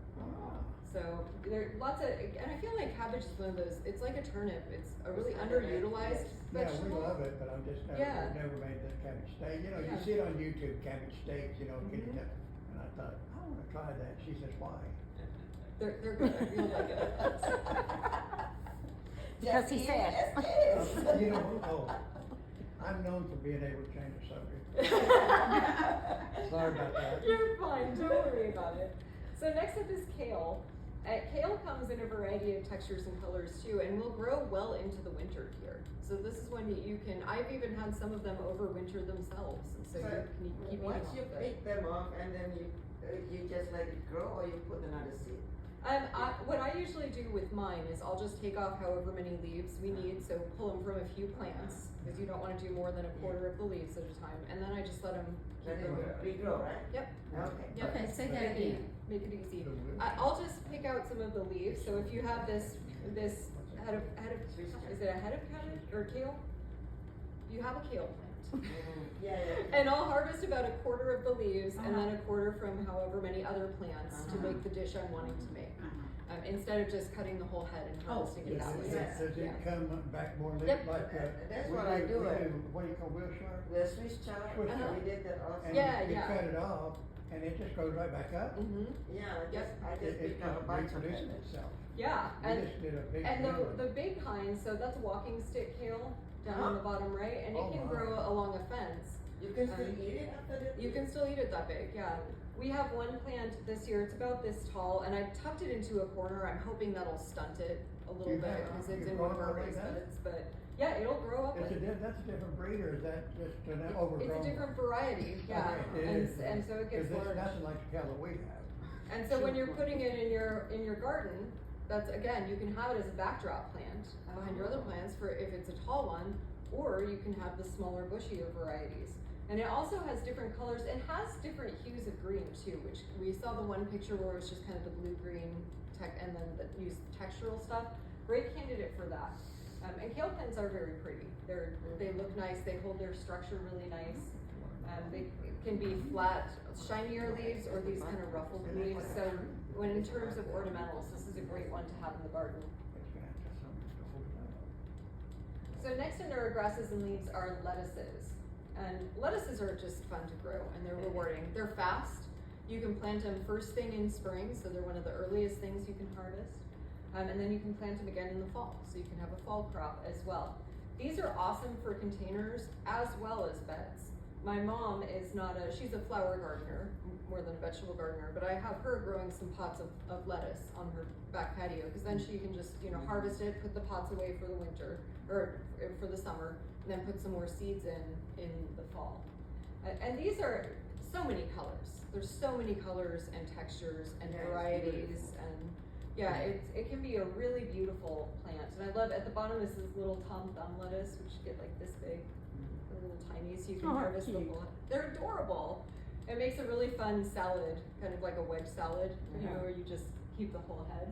So there are lots of, and I feel like cabbage is one of those, it's like a turnip, it's a really underutilized Yeah, vegetable. we love it, but I'm just never, Yeah. we've never made the cabbage steak, you know, you Yeah. see it on YouTube, cabbage steaks, you know, getting Mhm. it, and I thought, I wanna try that, she says, why? They're good, I feel like it. Because he said. You know, I'm known for being able to change the subject. Sorry about that. You're fine, don't worry about it. So next up is kale. Kale comes in a variety of textures and colors too, and will grow well into the winter here. So this is one that you can, I've even had some of them overwinter themselves, and so you can keep eating Once off you of it. pick them off and then you just let it grow, or you put another seed? What I usually do with mine is I'll just take off however many leaves we need, so pull them from a few plants, because you don't want to do more than a quarter of the leaves at a time, and then I just let them Let keep it growing. regrow, right? Yep. Okay. Yep. Okay, say that again. Make it easy. The wood. I'll just pick out some of the leaves, so if you have this head of, is it a head of cabbage or kale? You have a kale plant. Yeah. And I'll harvest about a quarter of the leaves and then a quarter from however many other plants to make the dish I'm wanting to make. Instead of just cutting the whole head and harvesting it that way. Does it come back more Yep. like, That's we what I do it. what do you call wheelchair? The Swiss chard, Swiss chard. we did that also. And Yeah, you yeah. cut it off, and it just goes right back up? Mm-hmm. Yeah, Yep. I just It picked up a bunch of reproduces it. itself. Yeah, We and just did a big And deal. the big kind, so that's walking stick kale down on the bottom right, and it Oh can my. grow along a fence. You can still eat it after the. You can still eat it that big, yeah. We have one plant this year, it's about this tall, and I tucked it into a corner. I'm hoping that'll stunt it a little You bit have- because it's you in grow one of our it like raised that? beds. But yeah, it'll grow up. That's a different breed, or is that just an overgrown? It's a different variety, yeah. Okay, it And, is. and so it gets 'Cause it's large. nothing like the kale that we have. And so when you're putting it in your garden, that's again, you can have it as a backdrop plant behind your other plants for if it's a tall one, or you can have the smaller bushier varieties. And it also has different colors. It has different hues of green too, which we saw the one picture where it was just kind of the blue-green tech, and then the used textural stuff. Great candidate for that. And kale plants are very pretty. They look nice. They hold their structure really nice. They can be flat, shinier leaves, or these kind of ruffled leaves. So when in terms of ornamentals, this is a great one to have in the garden. But you're gonna have to have something to hold it up. So next in our grasses and leaves are lettuces. And lettuces are just fun to grow, and they're rewarding. They're fast. You can plant them first thing in spring, so they're one of the earliest things you can harvest. And then you can plant them again in the fall, so you can have a fall crop as well. These are awesome for containers as well as beds. My mom is she's a flower gardener more than a vegetable gardener, but I have her growing some pots of lettuce on her back patio, because then she can just, harvest it, put the pots away for the winter, or for the summer, and then put some more seeds in the fall. And these are so many colors. There's so many colors and textures and Yeah, it's varieties, beautiful. and yeah, it can be a really beautiful plant. And I love, at the bottom is this little Tom Thumb lettuce, which get like this big. They're little tiny, so you can Oh, harvest the cute. whole. They're adorable. It makes a really fun salad, kind of like a wedge salad, where you just keep the whole head.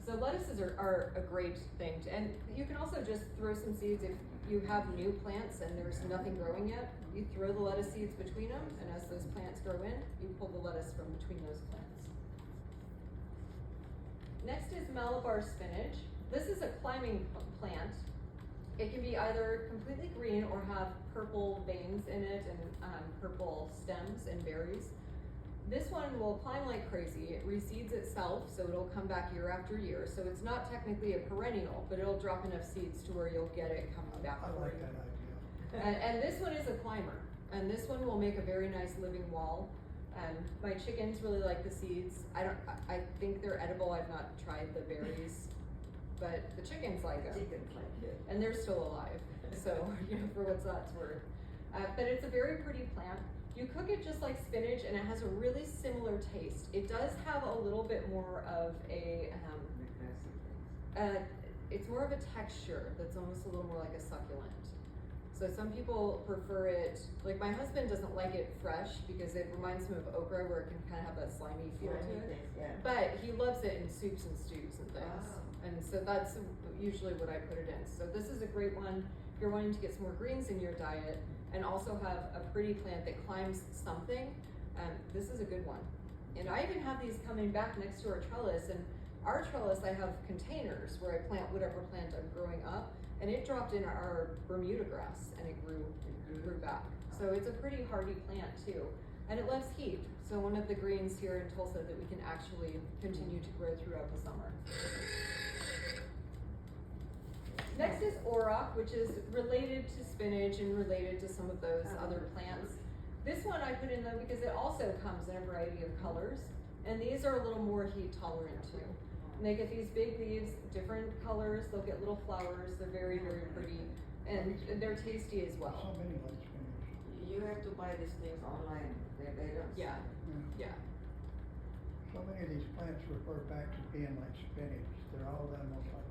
So lettuces are a great thing, and you can also just throw some seeds if you have new plants and there's nothing growing yet. You throw the lettuce seeds between them, and as those plants grow in, you pull the lettuce from between those plants. Next is Malabar spinach. This is a climbing plant. It can be either completely green or have purple veins in it and purple stems and berries. This one will climb like crazy. It reseeds itself, so it'll come back year after year. So it's not technically a perennial, but it'll drop enough seeds to where you'll get it coming back. I for like you. that idea. And this one is a climber, and this one will make a very nice living wall. My chickens really like the seeds. I think they're edible. I've not tried the berries, but the chickens like them, Chickens like it. and they're still alive. So, for what's that's worth. But it's a very pretty plant. You cook it just like spinach, and it has a really similar taste. It does have a little bit more of a, it's more of a texture that's almost a little more like a succulent. So some people prefer it, like my husband doesn't like it fresh because it reminds him of okra, where it can kind of have a slimy feel to it. Yeah. But he loves it in soups and stews and things. Wow. And so that's usually what I put it in. So this is a great one if you're wanting to get some more greens in your diet and also have a pretty plant that climbs something. This is a good one. And I even have these coming back next to our trellis. And our trellis, I have containers where I plant whatever plant I'm growing up. And it dropped in our Bermuda grass and it grew back. So it's a pretty hardy plant too. And it loves heat. So one of the greens here in Tulsa that we can actually continue to grow throughout the summer. Next is auroch, which is related to spinach and related to some of those other plants. This one I put in though because it also comes in a variety of colors. And these are a little more heat tolerant too. And they get these big leaves, different colors, they'll get little flowers, they're very, very pretty. And they're tasty as well. So many like spinach. You have to buy these things online. They don't. Yeah, Yeah. yeah. So many of these plants refer back to being like spinach. They're all almost like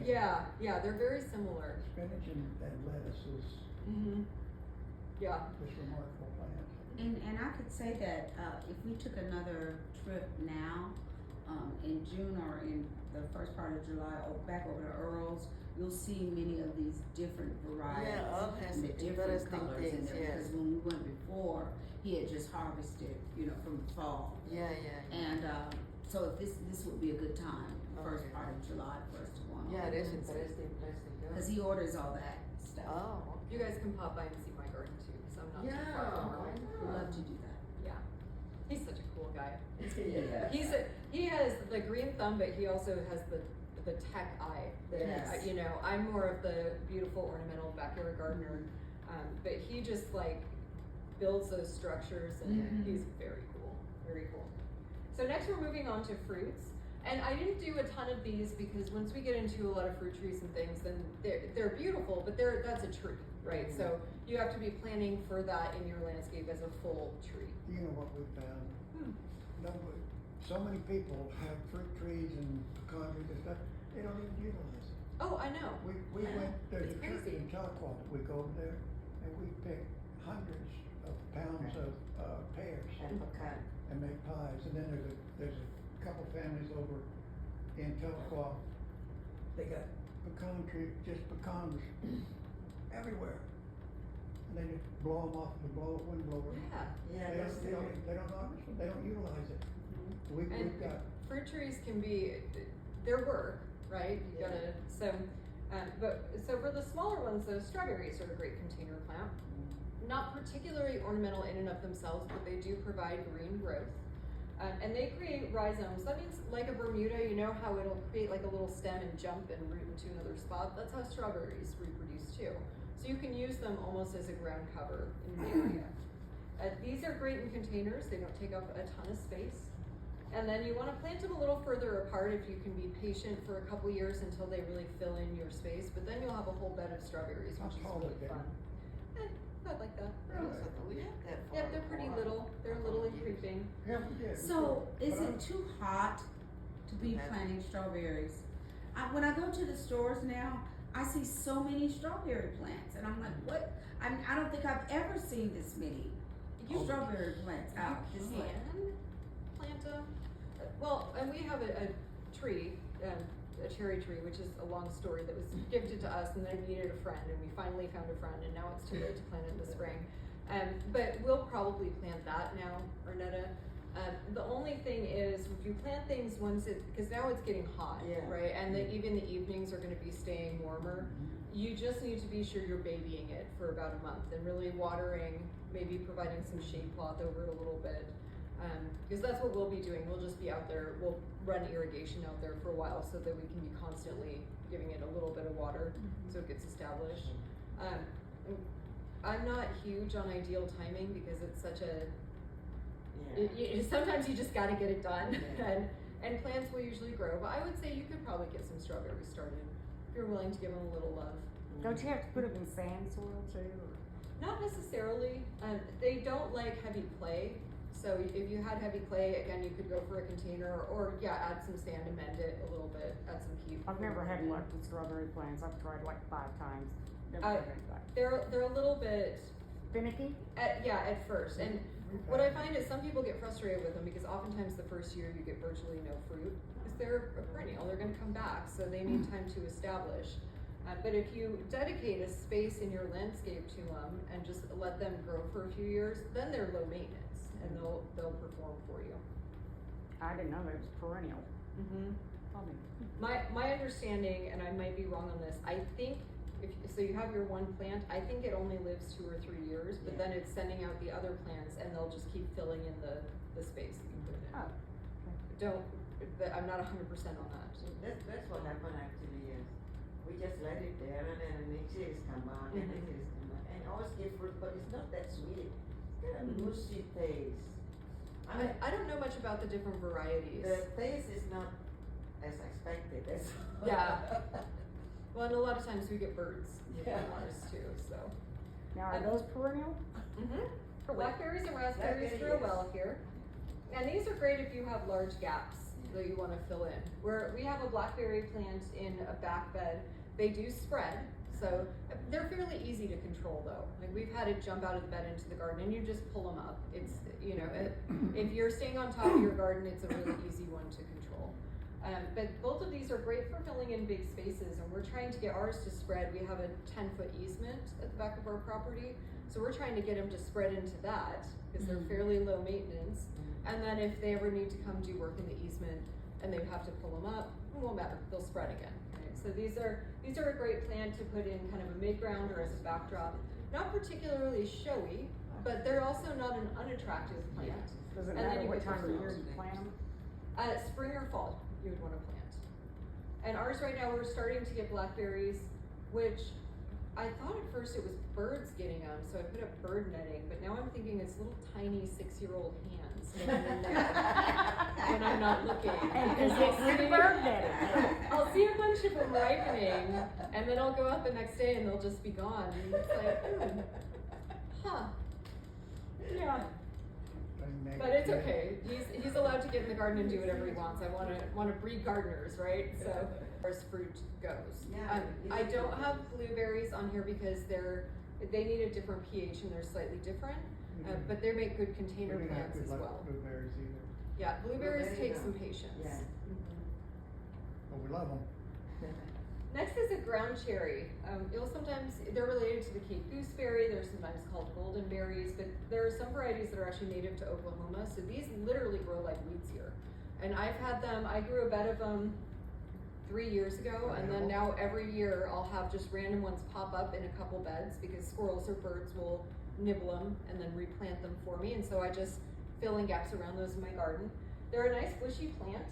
that. Yeah, they're very similar. Spinach and lettuce is Mm-hmm. Yeah. just remarkable plants. And I could say that, if we took another trip now, in June or in the first part of July, or back over to Earl's, you'll see many of these different varieties. Yeah, all has and the different interesting colors in things, there, yes. because when we went before, he had just harvested, from the fall. Yeah. And, so if this would be a good time, first Okay. part of July, first one. Yeah, it is interesting. Cause he orders all that stuff. Oh. You guys can pop by and see my garden too, because I'm not too far from Yeah. Earl. We'd love to do that. Yeah. He's such a cool guy. Yeah. He has the green thumb, but he also has the tech eye. That, Yes. I'm more of the beautiful ornamental backyard gardener, but he just like builds those structures, and Mhm. he's very cool, very cool. So next we're moving on to fruits. And I didn't do a ton of these because once we get into a lot of fruit trees and things, then they're beautiful, but that's a tree, right? So you have to be planning for that in your landscape as a full tree. You know what we found? So many people have fruit trees and pecan trees and stuff, they don't even utilize it. Oh, I know. We went, there's It's a church crazy. in Chautauqua, we go over there, and we pick hundreds of pounds of pears And pecan. and make pies, and then there's a couple families over in Chautauqua, they got pecan tree, just pecans everywhere. And they just blow them off with the wind blower. Yeah. Yeah, They that's don't harvest them, they don't utilize it. We've And got, fruit trees can be, their work, right? You gotta, so for the smaller ones, though, strawberries are a great container plant. Not particularly ornamental in and of themselves, but they do provide green growth. And they create rhizomes. That means like a Bermuda, you know how it'll create like a little stem and jump and root into another spot? That's how strawberries reproduce too. So you can use them almost as a ground cover in the area. These are great in containers. They don't take up a ton of space. And then you want to plant them a little further apart if you can be patient for a couple years until they really fill in your space. But then you'll have a whole bed of strawberries, How which is tall really are they? fun. About like that. We have that Yeah, for they're pretty a little. They're couple little of and years. creeping. yeah, we did. So, is But it too hot to be Okay. planting strawberries? When I go to the stores now, I see so many strawberry plants, and I'm like, what? I don't think I've ever seen this many strawberry plants out. You It's can like- plant them. Well, and we have a tree, a cherry tree, which is a long story that was gifted to us, and then it needed a friend, and we finally found a friend, and now it's too late to plant it in the spring. But we'll probably plant that now, Arnetta. The only thing is, if you plant things because now it's getting hot, Yeah. right? And even the evenings are gonna be staying warmer. You just need to be sure you're babying it for about a month and really watering, maybe providing some shade cloth over it a little bit. Because that's what we'll be doing. We'll just be out there, we'll run irrigation out there for a while so that we can be constantly giving it a little bit of water so it gets established. I'm not huge on ideal timing because it's such a, sometimes you just gotta get it done. And plants will usually grow, but I would say you could probably get some strawberries started if you're willing to give them a little love. Don't you have to put them in sand soil too? Or? Not necessarily. They don't like heavy clay. So if you had heavy clay, again, you could go for a container or add some sand, amend it a little bit, add some heat. I've never had luck with strawberry plants. I've tried like 5 times. Never had any luck. They're a little bit Finicky? at first. And what I find is some people get frustrated with them because oftentimes the first year you get virtually no fruit because they're a perennial. They're going to come back, so they need time to establish. But if you dedicate a space in your landscape to them and just let them grow for a few years, then they're low maintenance and they'll perform for you. I didn't know that was perennial. Probably. My understanding, and I might be wrong on this, I think so you have your one plant, I think it only lives 2 or 3 years, but then it's sending out the other plants and they'll just keep filling in the space that you put it in. Oh. I'm not 100% on that. That's what happened actually, yes. We just let it there and then the next year it's come on and next year it's come on. And always give fruit, but it's not that sweet. It's got a mushy taste. I don't know much about the different varieties. The taste is not as expected, that's all. Yeah. Well, and a lot of times we get birds with Yeah. ours too, so. Now are those perennial? Blackberries and raspberries grow well here. And these are great if you have large gaps that you want to fill in. We have a blackberry plant in a back bed. They do spread, so they're fairly easy to control though. Like we've had it jump out of the bed into the garden and you just pull them up. It's, if you're staying on top of your garden, it's a really easy one to control. But both of these are great for filling in big spaces, and we're trying to get ours to spread. We have a 10-foot easement at the back of our property, so we're trying to get them to spread into that because they're fairly low maintenance. And then if they ever need to come do work in the easement and they have to pull them up, it won't matter, they'll spread again. Right? So these are a great plant to put in kind of a mid-ground or as a backdrop. Not particularly showy, but they're also not an unattractive plant. Does it And then matter you what get time of the year you plant them? Spring or fall, you would want to plant. And ours right now, we're starting to get blackberries, which I thought at first it was birds getting them, so I put up bird netting, but now I'm thinking it's little tiny 6-year-old hands getting in there when I'm not looking. And Because get rid of bird netting. I'll see a bunch of them ripening, and then I'll go out the next day and they'll just be gone. And it's like, huh. Yeah. But it's okay. He's allowed to get in the garden and do whatever he wants. I want to breed gardeners, right? So as far as fruit goes, I don't have blueberries on here because they need a different pH and they're slightly different. But they make good container plants as well. Blueberries either. Yeah, blueberries Blueberry, take some patience. Yeah. But we love them. Next is a ground cherry. They're related to the Cape gooseberry. They're sometimes called golden berries, but there are some varieties that are actually native to Oklahoma. So these literally grow like weeds here. And I grew a bed of them 3 years ago, and then now every year I'll have just random ones pop up in a couple beds because squirrels or birds will nibble them and then replant them for me. And so I just fill in gaps around those in my garden. They're a nice bushy plant,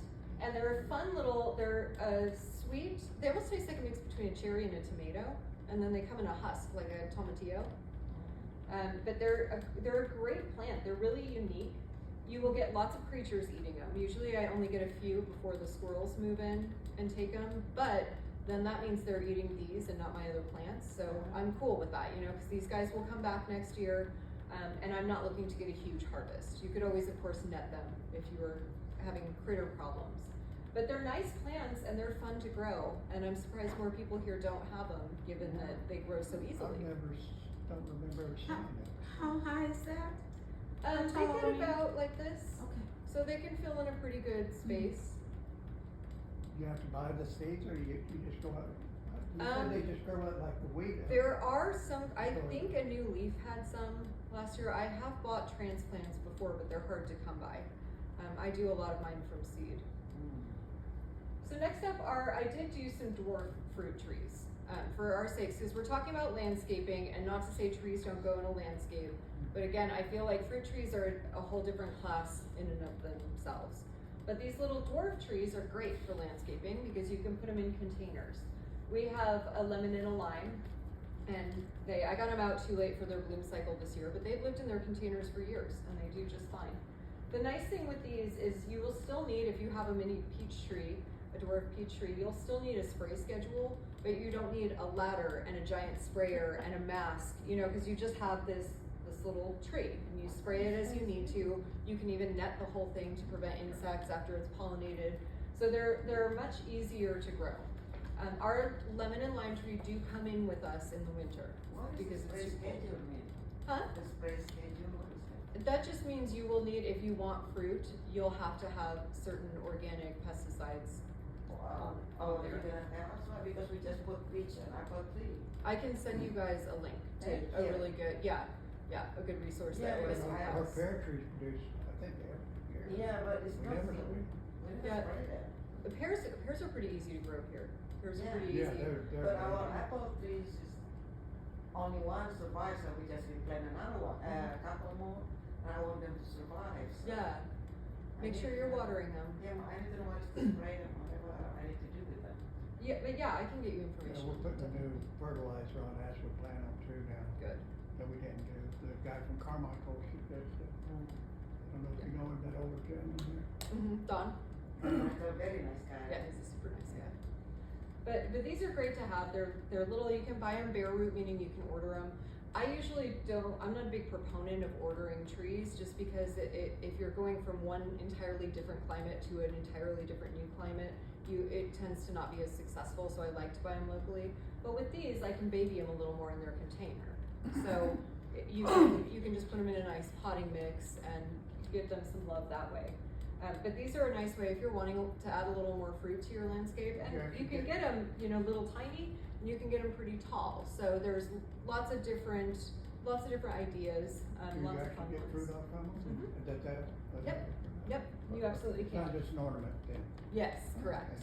and they're a fun little, sweet, they almost taste like a mix between a cherry and a tomato, and then they come in a husk, like a tomatillo. But they're a great plant. They're really unique. You will get lots of creatures eating them. Usually I only get a few before the squirrels move in and take them, but then that means they're eating these and not my other plants. So I'm cool with that, because these guys will come back next year, and I'm not looking to get a huge harvest. You could always, of course, net them if you were having critter problems. But they're nice plants and they're fun to grow, and I'm surprised more people here don't have them, given that they grow so easily. Don't remember ever seeing it. How high is that? They get about like this, Okay. so they can fill in a pretty good space. You have to buy the seeds or you just go out? You said they just grow out like the weed. There are some, I think a New Leaf had some last year. I have bought transplants before, but they're hard to come by. I do a lot of mine from seed. So next up I did do some dwarf fruit trees for our sakes, because we're talking about landscaping, and not to say trees don't go in a landscape, But again, I feel like fruit trees are a whole different class in and of themselves. But these little dwarf trees are great for landscaping because you can put them in containers. We have a lemon and a lime, and I got them out too late for their bloom cycle this year, but they've lived in their containers for years and they do just fine. The nice thing with these is you will still need, if you have a mini peach tree, a dwarf peach tree, you'll still need a spray schedule, but you don't need a ladder and a giant sprayer and a mask, you know, because you just have this little tree and you spray it as you need to. You can even net the whole thing to prevent insects after it's pollinated. So they're much easier to grow. Our lemon and lime tree do come in with us in the winter. What does because the spray it's schedule mean? Huh? The spray schedule, what is that? That just means you will need, if you want fruit, you'll have to have certain organic pesticides. Oh, you're gonna have, that's why, because we just put peach and apple tree. I can send you guys a link to Thank a you. really good, a good resource Yeah, that because OSU I Our has. pear trees produce, I think, every year. Yeah, but it's We not, never, we Yeah. never spray that. The pears are pretty easy to grow here. Pears Yeah. are pretty yeah, easy. they're. But our apple trees is only one survives, so we just replant another one, a couple more, and I want them to survive, so. Yeah, I make need sure to you're know. watering them. Yeah, I need to know what to spray them, whatever I need to do with them. Yeah, but I can get you Yeah, information. we're putting a new fertilizer on as we plant them too now, Good. that we didn't do. The guy from Carmichael, he does the, I don't know if you know him, that older gentleman here. Don? He's a very nice guy. Yeah, he's a super nice guy. But these are great to have. They're little. You can buy them bare root, meaning you can order them. I usually don't. I'm not a big proponent of ordering trees, just because if you're going from one entirely different climate to an entirely different new climate, it tends to not be as successful. So I like to buy them locally. But with these, I can baby them a little more in their container. So you can just put them in a nice potting mix and give them some love that way. But these are a nice way if you're wanting to add a little more fruit to your landscape, and Yeah, you can get them, little tiny, and you can get them pretty tall. So there's lots of different ideas, Do you lots of fun actually get ones. fruit off from them? Mhm. That? Yep. Yep, you absolutely It's not can. just an ornament then? Yes, correct.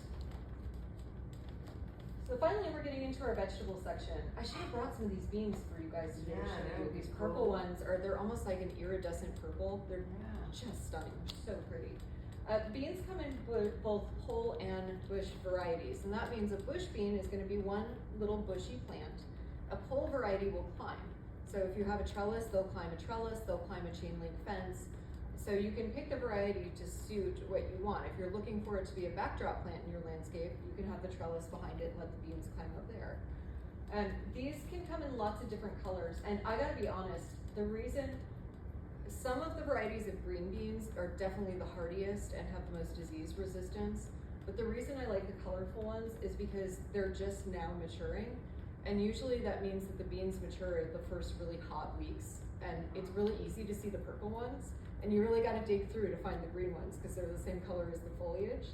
So finally, we're getting into our vegetable section. I should have brought some of these beans for you guys today to Yeah, that show you. would be These purple cool. ones they're almost like an iridescent purple. They're Yeah. just stunning, so pretty. Beans come in both pole and bush varieties, and that means a bush bean is going to be one little bushy plant. A pole variety will climb. So if you have a trellis, they'll climb a trellis, they'll climb a chain link fence. So you can pick the variety to suit what you want. If you're looking for it to be a backdrop plant in your landscape, you can have the trellis behind it and let the beans climb up there. And these can come in lots of different colors, and I gotta be honest, the reason some of the varieties of green beans are definitely the hardiest and have the most disease resistance, but the reason I like the colorful ones is because they're just now maturing, and usually that means that the beans mature in the first really hot weeks, and it's really easy to see the purple ones, and you really gotta dig through to find the green ones because they're the same color as the foliage.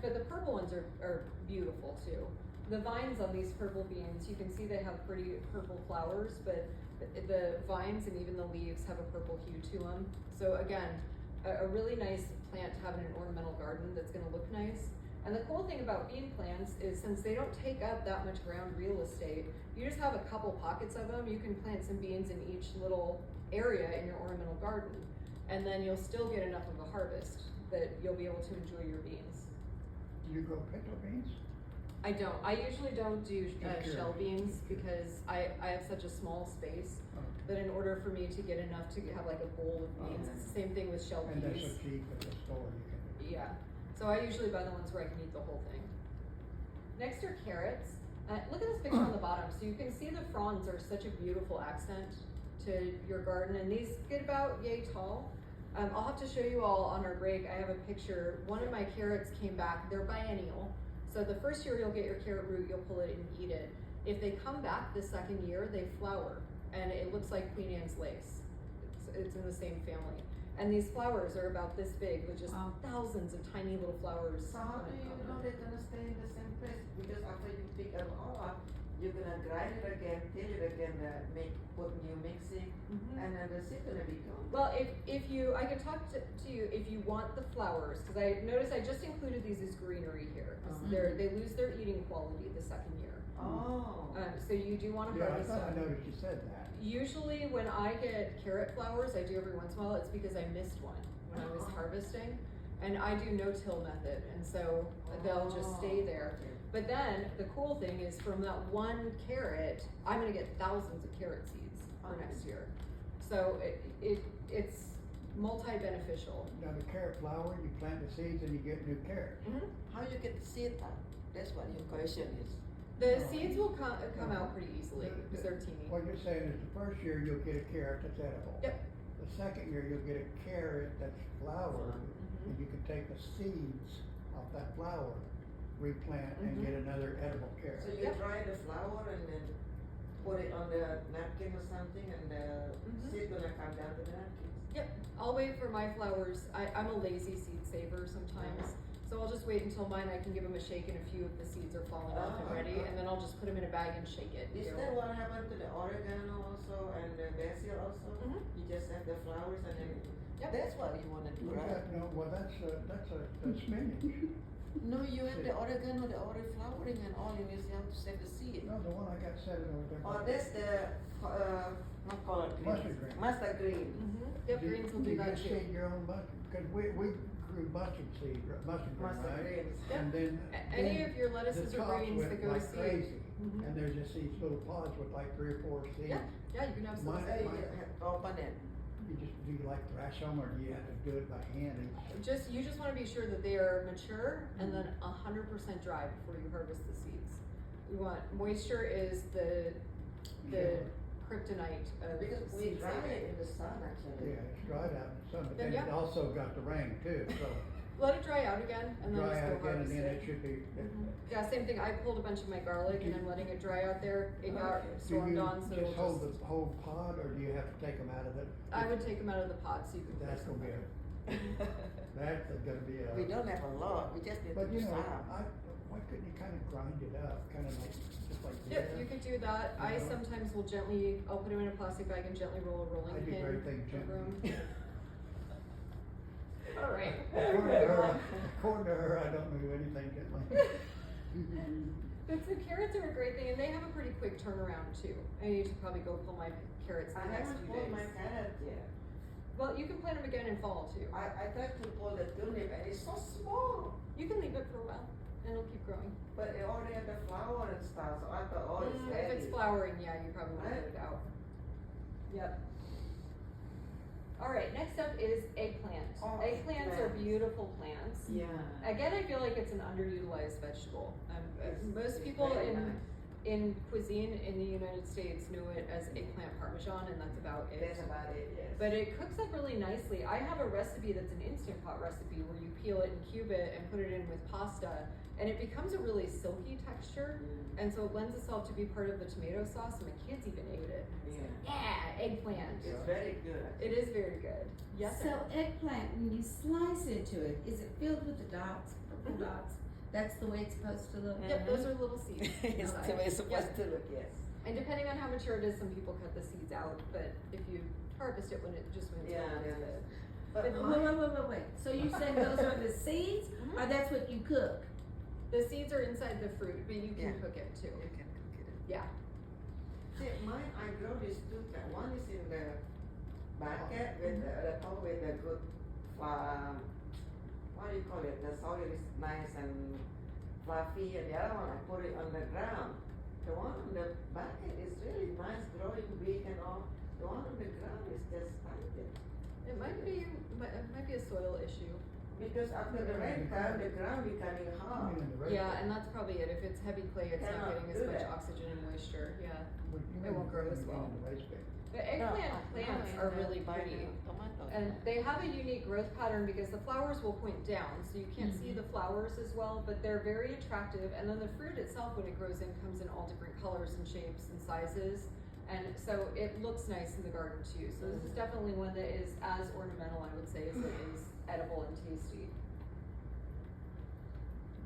But the purple ones are beautiful too. The vines on these purple beans, you can see they have pretty purple flowers, but the vines and even the leaves have a purple hue to them. So again, a really nice plant to have in an ornamental garden that's gonna look nice. And the cool thing about bean plants is since they don't take up that much ground real estate, you just have a couple pockets of them, you can plant some beans in each little area in your ornamental garden. And then you'll still get enough of a harvest that you'll be able to enjoy your beans. Do you grow pinto beans? I don't. I usually don't do Just shell curious. beans because I have such a small space Okay. that in order for me to get enough to have like a bowl of beans, it's the same thing with shell And that's peas. so cheap at the store, you can. Yeah. So I usually buy the ones where I can eat the whole thing. Next are carrots. Look at this picture on the bottom. So you can see the fronds are such a beautiful accent to your garden, and these get about yay tall. I'll have to show you all on our break. I have a picture. One of my carrots came back. They're biennial. So the first year you'll get your carrot root, you'll pull it and eat it. If they come back the second year, they flower, and it looks like Queen Anne's lace. It's in the same family. And these flowers are about this big with just Wow. thousands of tiny little flowers. So how do you know they're gonna stay in the same place? Because after you pick them all up, you're gonna grind it again, till it again, put new mixing, Mhm. and then the seed gonna be gone. Well, if you, I can talk to you if you want the flowers, because I noticed I just included these as greenery here. 'Cause they lose their eating quality the second year. Oh. So you do wanna Yeah, I harvest thought I them. noticed you said that. Usually when I get carrot flowers, I do every once in a while, it's because I missed one when I was Oh. harvesting. And I do no-till method, and so they'll just stay there. But then, the cool thing is from that one carrot, I'm gonna get thousands of carrot seeds for Okay. next year. So it's multi-beneficial. Now the carrot flower, you plant the seeds and you get new carrots. How you get the seed out? That's what your question is. The No. seeds will come out pretty easily, because they're teeny. What you're saying is the first year you'll get a carrot that's edible. Yep. The second year you'll get a carrot that's flowered, and you can take the seeds off that flower, replant, and get another edible carrot. So you Yep. dry the flower and then put it on the napkin or something, and the seed gonna come down to the napkin. Yep, I'll wait for my flowers. I'm a lazy seed saver sometimes. So I'll just wait until mine, I can give them a shake and a few of the seeds are falling off and ready, and then I'll just put them in a bag and shake it. Is you know. that what happened to the oregano also and the basil also? You just have the flowers and then, Yep. that's what you wanna do, Well, right? that- no, well, that's spinach. No, you have the oregano, the already flowering and all, you just have to save the seed. No, the one I got set over there. Oh, that's the, not collard greens. Mustard green. Mustard green. Yep, greens will do that You too. seed your own mustard, cause we grew mustard seed, mustard green, Mustard right? greens. And then. Any then of your lettuces the or tops greens went that go to like seed. crazy. Mhm. And there's just these little pods with like 3 or 4 seeds. Yeah, you can have some. Mine- So you have to open it. Do you like thrash them or do you have to do it by hand? You just wanna be sure that they are mature and then 100% dry before you harvest the seeds. You want, moisture is the kryptonite of Because we seed dry saving. it in the sun actually. Yeah, it's dried out in the sun, but Then, then it yeah. also got the rain too, so Let it dry out again and then dry just out go again and harvest then it. it should be. Yeah, same thing, I pulled a bunch of my garlic and I'm letting it dry out there, it got Okay. stormed on, so Do you it'll just hold just, the whole pod or do you have to take them out of the? I would take them out of the pot so you can. That's place gonna be them. that's gonna be a. We don't have a lot, we just need But to you know, stop. why couldn't you kinda grind it up, kinda like, just like this? Yep, you could do that, I You know? sometimes will gently, I'll put them in a plastic bag and gently roll a rolling I do pin everything over 'em. gently. Alright. According to her, I don't do anything gently. But the carrots are a great thing, and they have a pretty quick turnaround too. I need to probably go pull my carrots I the next haven't few pulled my days. carrot yet. Well, you can plant them again in fall too. I tried to pull the turnip and it's so small, You can leave it for a while, and it'll keep growing. but it already had the flower and stuff, so I thought, oh, it's If ready. it's flowering, yeah, you probably want to Right. get it out. Yep. Alright, next up is eggplant. Oh, Eggplants are eggplants. beautiful plants. Yeah. Again, I feel like it's an underutilized vegetable. It's- Most it's people very nice. in cuisine in the United States know it as eggplant parmesan, and that's about it. That's about it, yes. But it cooks up really nicely. I have a recipe that's an Instant Pot recipe where you peel it and cube it and put it in with pasta, and it becomes a really silky texture, and so it lends itself to be part of the tomato sauce, and my kids even ate it. Yeah. Yeah, eggplant. It's very good. It is very good. Yes. So eggplant, when you slice into it, is it filled with the dots, purple dots? That's the way it's supposed to look? Yep, those are little seeds. It's the way it's supposed to look, yes. And depending on how mature it is, some people cut the seeds out, but if you harvest it when it's Yeah, young, yeah. it's But Wait. So you saying those are the seeds, Mhm. or that's what you cook? the seeds are inside the fruit, but you can Yeah. cook it too. you can cook it. Yeah. See, mine, I grow these two, one is in the bucket with the top with the good, what do you call it, the soil is nice and fluffy, and the other one, I put it on the ground. The one on the bucket is really nice, growing big and all, the one on the ground is just stunted. It might be a soil issue. Because after the rain come, the ground becoming hard. Yeah, and that's probably it. If it's heavy clay, it's not Cannot getting as do much that. oxygen and moisture. Yeah. It won't grow as well. But eggplant plants are really pretty. Tomatoes. And they have a unique growth pattern because the flowers will point down, so you can't see the flowers as well, but they're very attractive. And then the fruit itself, when it grows in, comes in all different colors and shapes and sizes. And so it looks nice in the garden too. So this is definitely one that is as ornamental, I would say, as it is edible and tasty.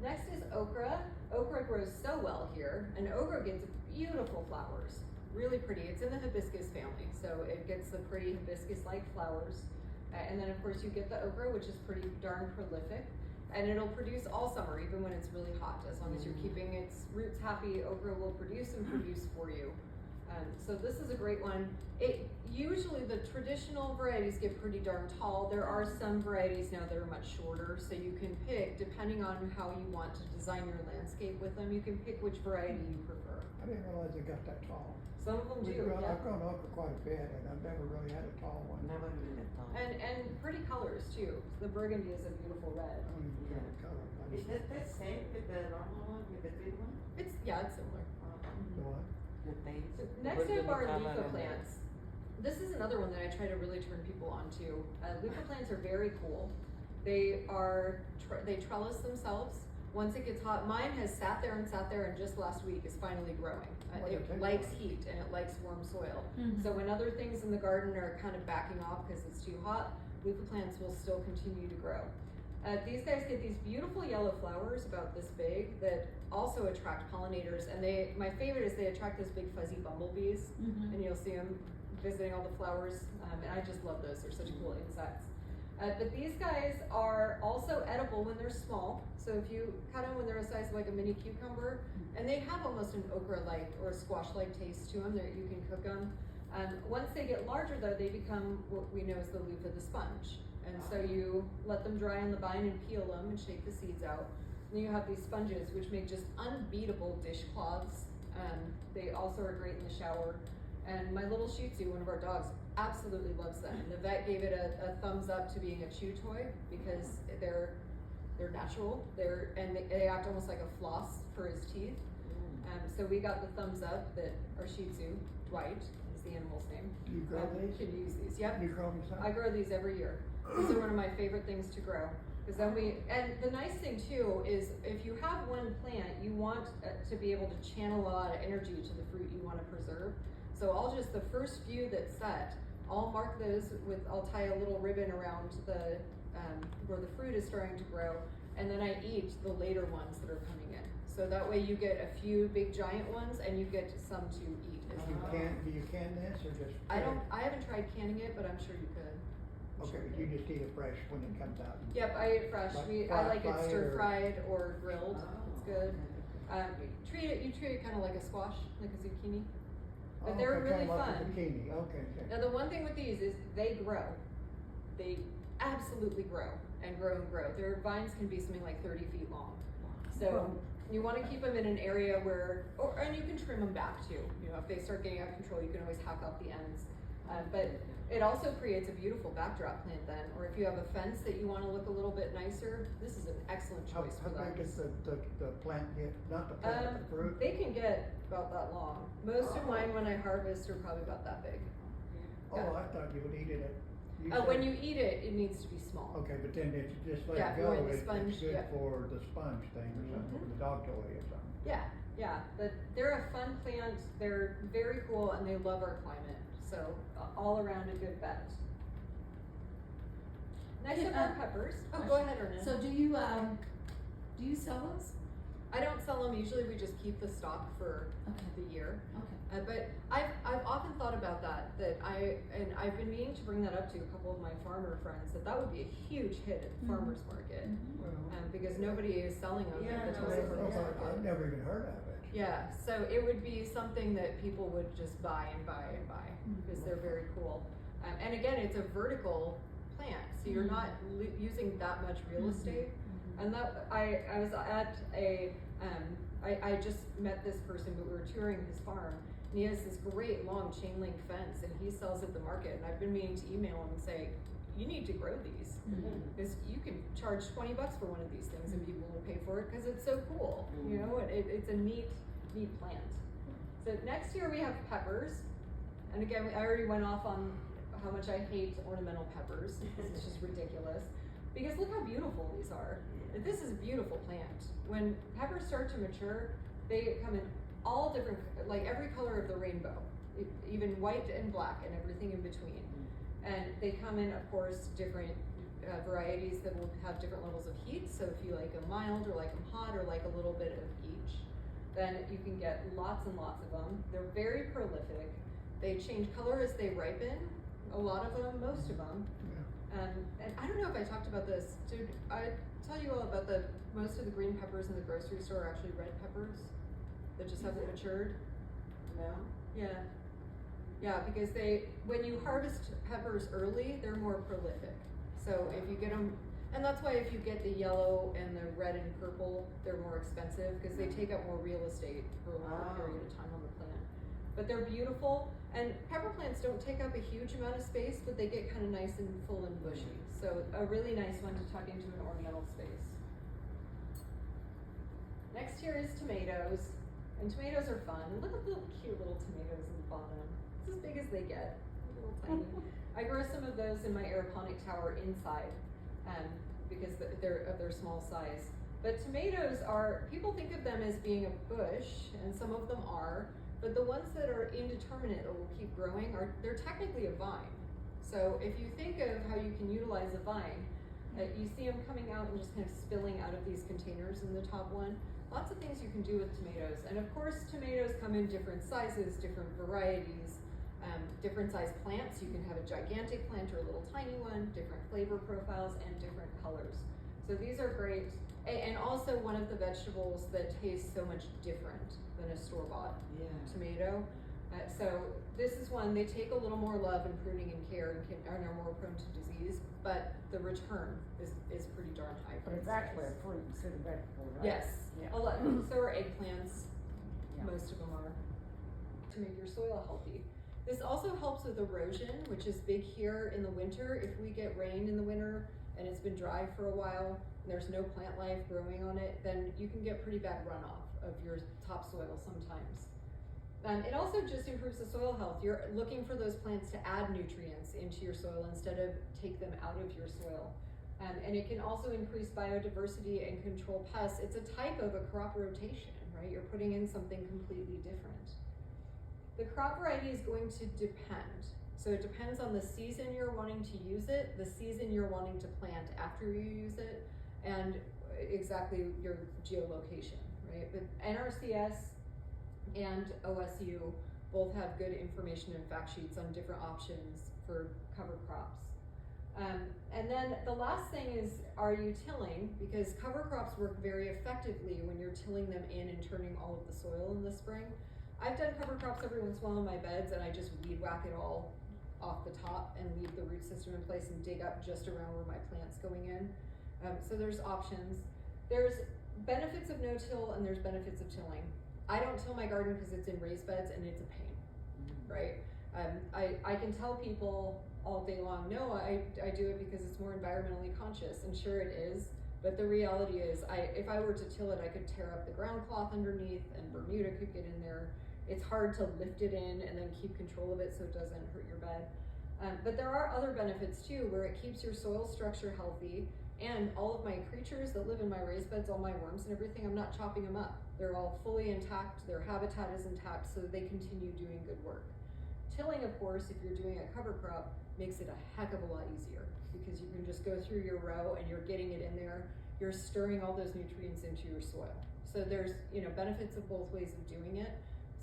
Next is okra. Okra grows so well here, and okra gets beautiful flowers. Really pretty. It's in the hibiscus family, so it gets the pretty hibiscus-like flowers. And then of course you get the okra, which is pretty darn prolific. and it'll produce all summer, even when it's really hot, as long as you're keeping its roots happy. Okra will produce and produce for you. So this is a great one. Usually the traditional varieties get pretty darn tall. There are some varieties now that are much shorter, so you can pick, depending on how you want to design your landscape with them, you can pick which variety you prefer. I didn't realize they got that tall. Some of them do, yeah. I've grown okra quite a bit, and I've never really had a tall one. Never really thought. And pretty colors too. The burgundy is a beautiful red. I don't even know the color. Is that the same with the normal one, with the green one? It's similar. The what? The things? Next up are Burgundy leafy color and plants. This is another one that I try to really turn people onto. Leafy plants are very cool. They trellis themselves. Once it gets hot, mine has sat there, and just last week is finally growing. It likes heat and it likes warm soil. So when other things in the garden are kind of backing off because it's too hot, leafy plants will still continue to grow. These guys get these beautiful yellow flowers about this big that also attract pollinators, and my favorite is they attract those big fuzzy bumblebees, and you'll see them visiting all the flowers, and I just love those. They're such cool insects. But these guys are also edible when they're small. So if you cut them when they're the size of like a mini cucumber, and they have almost an okra-like or a squash-like taste to them, you can cook them. Once they get larger though, they become what we know as the leaf of the sponge. And so you let them dry on the vine and peel them and shake the seeds out. And you have these sponges which make just unbeatable dishcloths. They also are great in the shower. And my little Shih Tzu, one of our dogs, absolutely loves them. The vet gave it a thumbs up to being a chew toy because they're natural. They act almost like a floss for his teeth. So we got the thumbs up that our Shih Tzu, Dwight, is the animal's name. You grow these? Can use these. Yep. You grow these? I grow these every year. These are one of my favorite things to grow. Because then and the nice thing too is if you have one plant, you want to be able to channel a lot of energy to the fruit you want to preserve. So the first few that set, I'll mark those I'll tie a little ribbon around where the fruit is starting to grow, and then I eat the later ones that are coming in. So that way you get a few big giant ones and you get some to eat as well. Do you can this or just? I haven't tried canning it, but I'm sure you could. Okay, you just eat it fresh when it comes out. Yep, I eat it fresh. I like it stir fried or grilled. It's good. You treat it kind of like a squash, like a zucchini. But they're really fun. Zucchini. Okay. Now the one thing with these is they grow. They absolutely grow and grow and grow. Their vines can be something like 30 feet long. So you want to keep them in an area and you can trim them back too. You know, if they start getting out of control, you can always hack off the ends. But it also creates a beautiful backdrop plant then, or if you have a fence that you want to look a little bit nicer, this is an excellent choice for How that. big does the plant get? Not the plant, but the fruit? They can get about that long. Most of mine when I harvest are probably about that big. Oh, I thought you would eat it When you eat it, it needs to be small. Okay, but then it's just let Yeah, it you go, want the it's sponge, good yeah. for the sponge thing or something, or the dog toy or something. Yeah, but they're a fun plant, they're very cool, and they love our climate, so all around a good bet. Next up are peppers. Oh, go ahead, Ernest. So do you sell those? I don't sell them, usually we just keep the stock for the year. Okay. But I've often thought about that I've been meaning to bring that up to a couple of my farmer friends, that would be a huge hit at the farmer's market. Because nobody is selling them at the time. I've never even heard of it. Yeah, so it would be something that people would just buy and buy and buy, because they're very cool. And again, it's a vertical plant, so you're not using that much real estate. And that, I was at I just met this person, but we were touring his farm, and he has this great long chain link fence, and he sells at the market, and I've been meaning to email him and say, you need to grow these, because you can charge $20 for one of these things and people will pay for it because it's so cool, you know, and it's a neat plant. So next year we have peppers, and again, I already went off on how much I hate ornamental peppers. It's just ridiculous, because look how beautiful these are. This is a beautiful plant. When peppers start to mature, they come in all different, like every color of the rainbow, even white and black and everything in between. And they come in, of course, different varieties that will have different levels of heat. So if you like them mild, or like them hot, or like a little bit of each, then you can get lots and lots of them. They're very prolific. They change color as they ripen, a lot of them, most of them. And I don't know if I talked about this. Did I tell you all about most of the green peppers in the grocery store are actually red peppers that just haven't matured? No? Yeah. Yeah, because when you harvest peppers early, they're more prolific. So if you get them, and that's why if you get the yellow and the red and purple, they're more expensive because they take up more real estate for a longer period of time on the plant. But they're beautiful, and pepper plants don't take up a huge amount of space, but they get kind of nice and full and bushy. So a really nice one to tuck into an ornamental space. Next here is tomatoes, and tomatoes are fun. Look at the cute little tomatoes in the bottom. It's as big as they get, a little tiny. I grow some of those in my aeroponic tower inside, because they're of their small size. But tomatoes people think of them as being a bush, and some of them are, but the ones that are indeterminate that will keep growing they're technically a vine. So if you think of how you can utilize a vine, you see them coming out and just kind of spilling out of these containers in the top one. Lots of things you can do with tomatoes. And of course, tomatoes come in different sizes, different varieties, different size plants. You can have a gigantic plant or a little tiny one, different flavor profiles and different colors. So these are great. And also one of the vegetables that tastes so much different than a store-bought tomato. So this is one, they take a little more love and pruning and care and are more prone to disease, but the return is pretty darn high. But it's actually a fruit instead of vegetable, right? Yes, Yeah. a lot. So are eggplants. Yeah. Most of them are. To make your soil healthy. This also helps with erosion, which is big here in the winter. If we get rain in the winter and it's been dry for a while, and there's no plant life growing on it, then you can get pretty bad runoff of your topsoil sometimes. It also just improves the soil health. You're looking for those plants to add nutrients into your soil instead of take them out of your soil. And it can also increase biodiversity and control pests. It's a type of a crop rotation, right? You're putting in something completely different. The crop variety is going to depend. So it depends on the season you're wanting to use it, the season you're wanting to plant after you use it, and exactly your geolocation, right? But NRCS and OSU both have good information and fact sheets on different options for cover crops. And then the last thing is, are you tilling? Because cover crops work very effectively when you're tilling them in and turning all of the soil in the spring. I've done cover crops every once in a while in my beds, and I just weed whack it all off the top and leave the root system in place and dig up just around where my plant's going in. So there's options. There's benefits of no-till and there's benefits of tilling. I don't till my garden because it's in raised beds and it's a pain, right? I can tell people all day long, no, I do it because it's more environmentally conscious, and sure it is, but the reality is, if I were to till it, I could tear up the ground cloth underneath and Bermuda could get in there. It's hard to lift it in and then keep control of it so it doesn't hurt your bed. But there are other benefits too, where it keeps your soil structure healthy, and all of my creatures that live in my raised beds, all my worms and everything, I'm not chopping them up. They're all fully intact, their habitat is intact, so they continue doing good work. Tilling, of course, if you're doing a cover crop, makes it a heck of a lot easier, because you can just go through your row and you're getting it in there, you're stirring all those nutrients into your soil. So there's, benefits of both ways of doing it.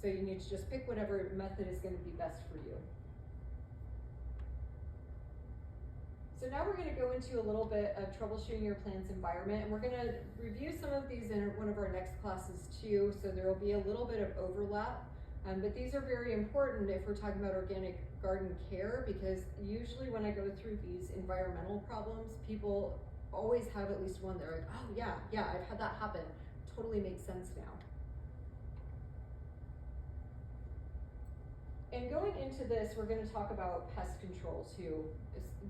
So you need to just pick whatever method is going to be best for you. So now we're going to go into a little bit of troubleshooting your plant's environment, and we're going to review some of these in one of our next classes too, so there will be a little bit of overlap. But these are very important if we're talking about organic garden care, because usually when I go through these environmental problems, people always have at least one. They're like, oh yeah, I've had that happen. Totally makes sense now. And going into this, we're going to talk about pest control too.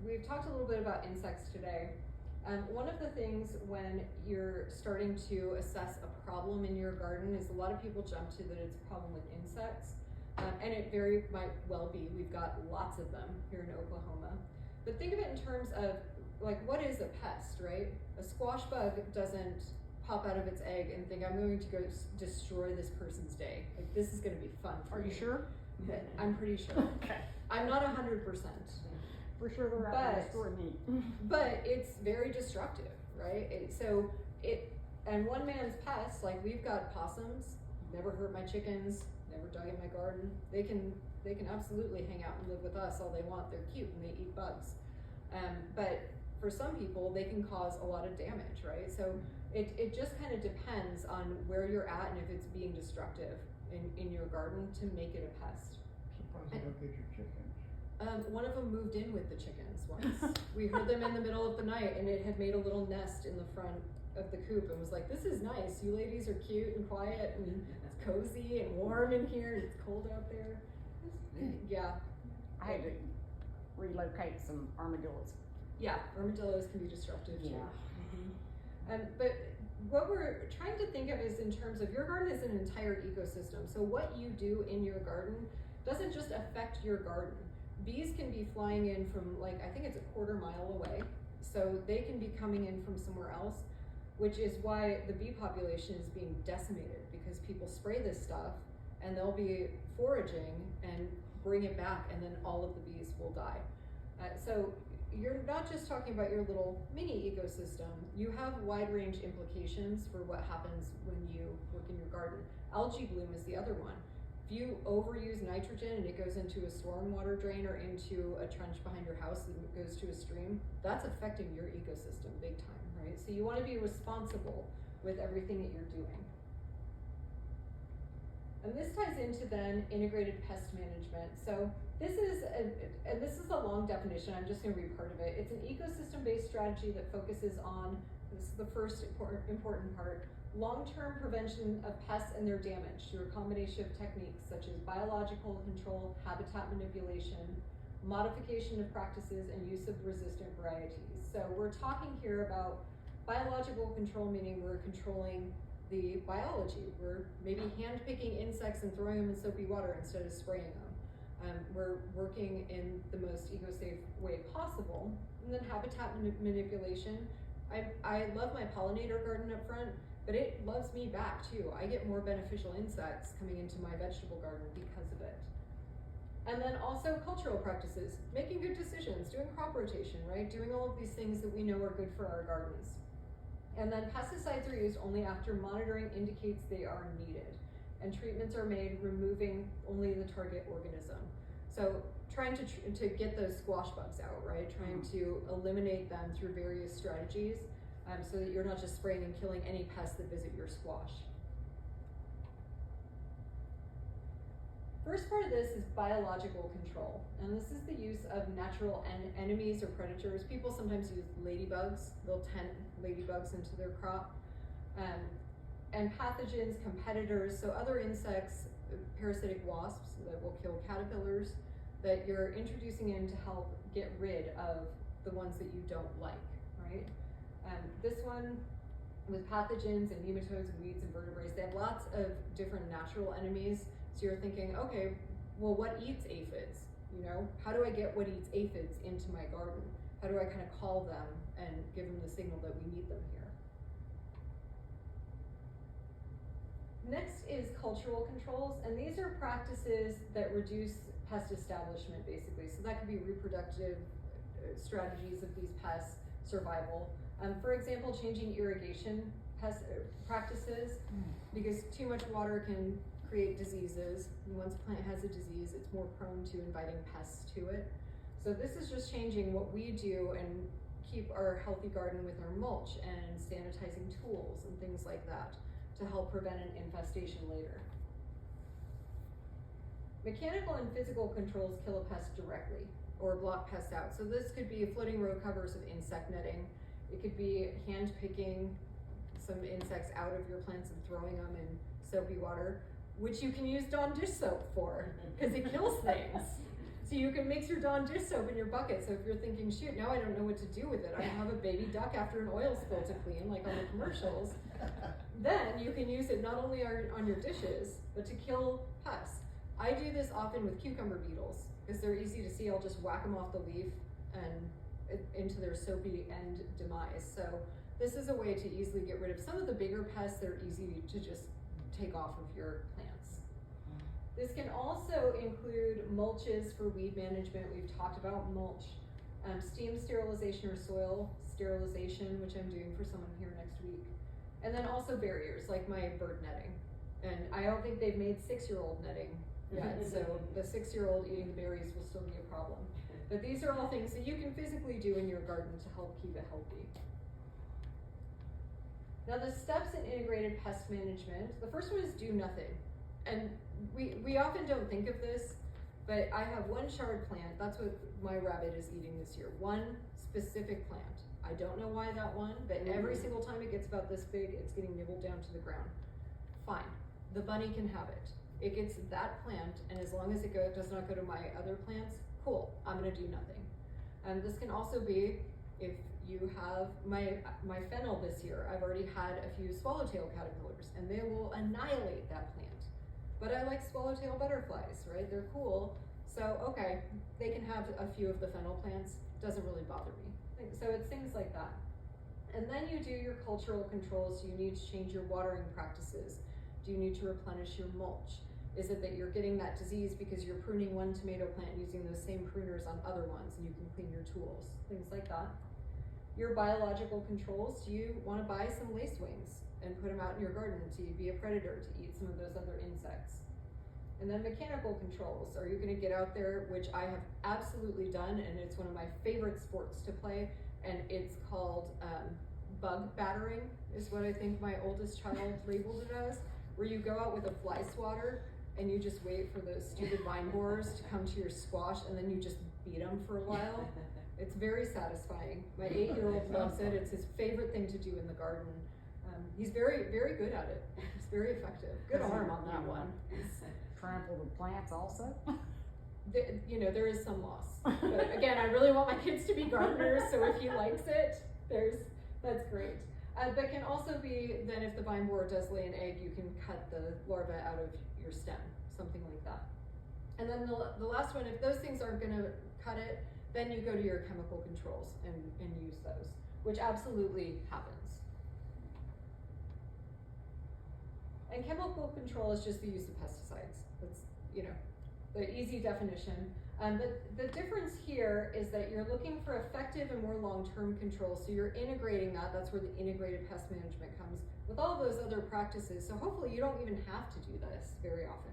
We've talked a little bit about insects today. One of the things when you're starting to assess a problem in your garden is a lot of people jump to that it's a problem with insects. And it very might well be. We've got lots of them here in Oklahoma. But think of it in terms of, like, what is a pest, right? A squash bug doesn't pop out of its egg and think, I'm going to go destroy this person's day. Like, this is going to be fun for me. Are you sure? I'm pretty sure. Okay. I'm not 100%. For sure they're out in the store meat. But it's very destructive, right? And one man's pests, like we've got possums, never hurt my chickens, never dug in my garden. They can absolutely hang out and live with us all they want. They're cute and they eat bugs. But for some people, they can cause a lot of damage, right? So it just kind of depends on where you're at and if it's being destructive in your garden to make it a pest. Surprised you don't get your chickens. One of them moved in with the chickens once. We heard them in the middle of the night, and it had made a little nest in the front of the coop and was like, "This is nice. You ladies are cute and quiet, and it's cozy and warm in here, and it's cold out there." Yeah. I had to relocate some armadillos. Yeah, armadillos can be disruptive too. Yeah. But what we're trying to think of is in terms of your garden is an entire ecosystem. So what you do in your garden doesn't just affect your garden. Bees can be flying in from, like, I think it's a quarter mile away. So they can be coming in from somewhere else, which is why the bee population is being decimated, because people spray this stuff and they'll be foraging and bring it back, and then all of the bees will die. So you're not just talking about your little mini ecosystem, you have wide range implications for what happens when you work in your garden. Algae bloom is the other one. If you overuse nitrogen and it goes into a stormwater drain or into a trench behind your house and it goes to a stream, that's affecting your ecosystem big time, right? So you want to be responsible with everything that you're doing. And this ties into then integrated pest management. So this is a long definition, I'm just gonna read part of it. It's an ecosystem-based strategy that focuses on, this is the first important part, long-term prevention of pests and their damage through a combination of techniques such as biological control, habitat manipulation, modification of practices, and use of resistant varieties. So we're talking here about biological control, meaning we're controlling the biology. We're maybe hand-picking insects and throwing them in soapy water instead of spraying them. We're working in the most eco-safe way possible. And then habitat manipulation. I love my pollinator garden up front, but it loves me back too. I get more beneficial insects coming into my vegetable garden because of it. And then also cultural practices, making good decisions, doing crop rotation, right? Doing all of these things that we know are good for our gardens. And then pesticides are used only after monitoring indicates they are needed. And treatments are made removing only the target organism. So trying to get those squash bugs out, right? Trying to eliminate them through various strategies so that you're not just spraying and killing any pests that visit your squash. First part of this is biological control. And this is the use of natural enemies or predators. People sometimes use ladybugs. They'll tent ladybugs into their crop. And pathogens, competitors, so other insects, parasitic wasps that will kill caterpillars, that you're introducing in to help get rid of the ones that you don't like, right? This one with pathogens and nematodes and weeds and vertebrates, they have lots of different natural enemies. So you're thinking, okay, well, what eats aphids? You know, how do I get what eats aphids into my garden? How do I kind of call them and give them the signal that we need them here? Next is cultural controls, and these are practices that reduce pest establishment, basically. So that could be reproductive strategies of these pests, survival. For example, changing irrigation practices, because too much water can create diseases. And once a plant has a disease, it's more prone to inviting pests to it. So this is just changing what we do and keep our healthy garden with our mulch and sanitizing tools and things like that to help prevent an infestation later. Mechanical and physical controls kill a pest directly or block pests out. So this could be floating row covers of insect netting. It could be hand picking some insects out of your plants and throwing them in soapy water, which you can use Dawn dish soap for, because it kills things. So you can mix your Dawn dish soap in your bucket. So if you're thinking, shoot, now I don't know what to do with it. I have a baby duck after an oil spill to clean, like on the commercials. Then you can use it not only on your dishes, but to kill pests. I do this often with cucumber beetles, because they're easy to see. I'll just whack them off the leaf and into their soapy end demise. So this is a way to easily get rid of some of the bigger pests that are easy to just take off of your plants. This can also include mulches for weed management. We've talked about mulch, steam sterilization or soil sterilization, which I'm doing for someone here next week. And then also barriers, like my bird netting. And I don't think they've made 6-year-old netting yet, so the 6-year-old eating the berries will still be a problem. But these are all things that you can physically do in your garden to help keep it healthy. Now the steps in integrated pest management, the first one is do nothing. And we often don't think of this, but I have one chard plant, that's what my rabbit is eating this year, one specific plant. I don't know why that one, but every single time it gets about this big, it's getting nibbled down to the ground. Fine, the bunny can have it. It gets that plant, and as long as it does not go to my other plants, cool, I'm gonna do nothing. This can also be, if you have my fennel this year, I've already had a few swallowtail caterpillars, and they will annihilate that plant. But I like swallowtail butterflies, right? They're cool. So, okay, they can have a few of the fennel plants, doesn't really bother me. So it's things like that. And then you do your cultural controls. Do you need to change your watering practices? Do you need to replenish your mulch? Is it that you're getting that disease because you're pruning one tomato plant using those same pruners on other ones and you can clean your tools? Things like that. Your biological controls, do you want to buy some lacewings and put them out in your garden to be a predator, to eat some of those other insects? And then mechanical controls, are you going to get out there, which I have absolutely done, and it's one of my favorite sports to play, and it's called bug battering, is what I think my oldest child labeled it as, where you go out with a fly swatter and you just wait for those stupid vine borers to come to your squash, and then you just beat them for a while. It's very satisfying. My 8-year-old loves it. It's his favorite thing to do in the garden. He's very, very good at it. He's very effective. Good arm on that one. Trample the plants also? There is some loss. But again, I really want my kids to be gardeners, so if he likes it, that's great. But can also be then if the vine borer does lay an egg, you can cut the larva out of your stem, something like that. And then the last one, if those things aren't gonna cut it, then you go to your chemical controls and use those, which absolutely happens. And chemical control is just the use of pesticides. That's, the easy definition. The difference here is that you're looking for effective and more long-term control, so you're integrating that. That's where the integrated pest management comes with all those other practices. So hopefully you don't even have to do this very often.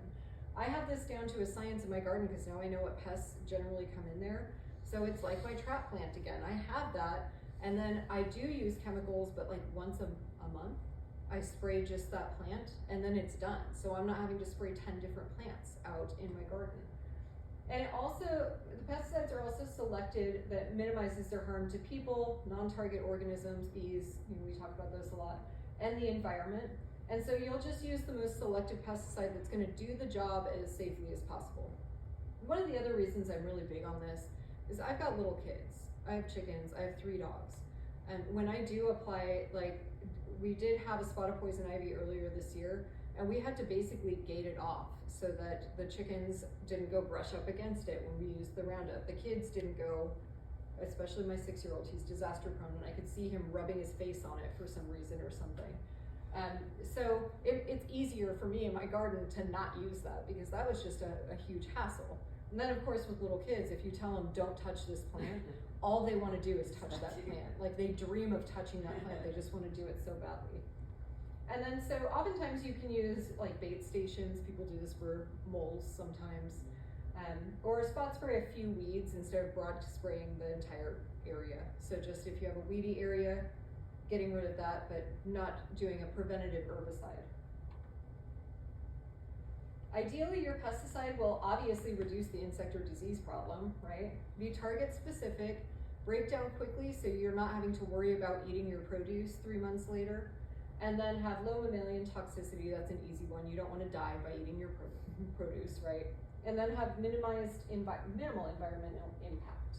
I have this down to a science in my garden because now I know what pests generally come in there. So it's like my trap plant again. I have that, and then I do use chemicals, but like once a month. I spray just that plant, and then it's done. So I'm not having to spray 10 different plants out in my garden. And it also, the pesticides are also selected that minimizes their harm to people, non-target organisms, bees, we talk about those a lot, and the environment. And so you'll just use the most selective pesticide that's gonna do the job as safely as possible. One of the other reasons I'm really big on this is I've got little kids. I have chickens, I have 3 dogs. And when I do apply, we did have a spotted poison ivy earlier this year, and we had to basically gate it off so that the chickens didn't go brush up against it when we used the Roundup. The kids didn't go, especially my 6-year-old, he's disaster prone, and I could see him rubbing his face on it for some reason or something. So it's easier for me in my garden to not use that, because that was just a huge hassle. And then of course with little kids, if you tell them don't touch this plant, all they want to do is touch that plant. Like they dream of touching that plant, they just want to do it so badly. And then so oftentimes you can use like bait stations, people do this for moles sometimes, or spot spray a few weeds instead of broad spraying the entire area. So just if you have a weedy area, getting rid of that, but not doing a preventative herbicide. Ideally, your pesticide will obviously reduce the insect or disease problem, right? Be target specific, break down quickly so you're not having to worry about eating your produce 3 months later, and then have low mammalian toxicity. That's an easy one. You don't want to die by eating your produce, right? And then have minimal environmental impact.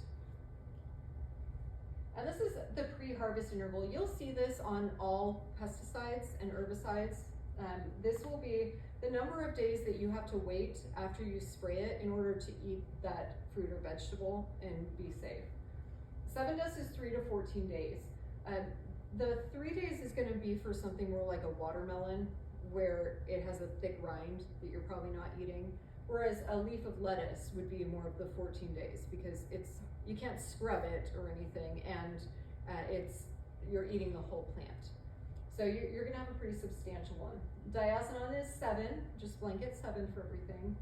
And this is the pre-harvest interval. You'll see this on all pesticides and herbicides. This will be the number of days that you have to wait after you spray it in order to eat that fruit or vegetable and be safe. 7 dust is 3 to 14 days. The 3 days is going to be for something more like a watermelon, where it has a thick rind that you're probably not eating, whereas a leaf of lettuce would be more of the 14 days, because you can't scrub it or anything, and you're eating the whole plant. So you're going to have a pretty substantial one. Diazinon is 7, just blanket 7 for everything.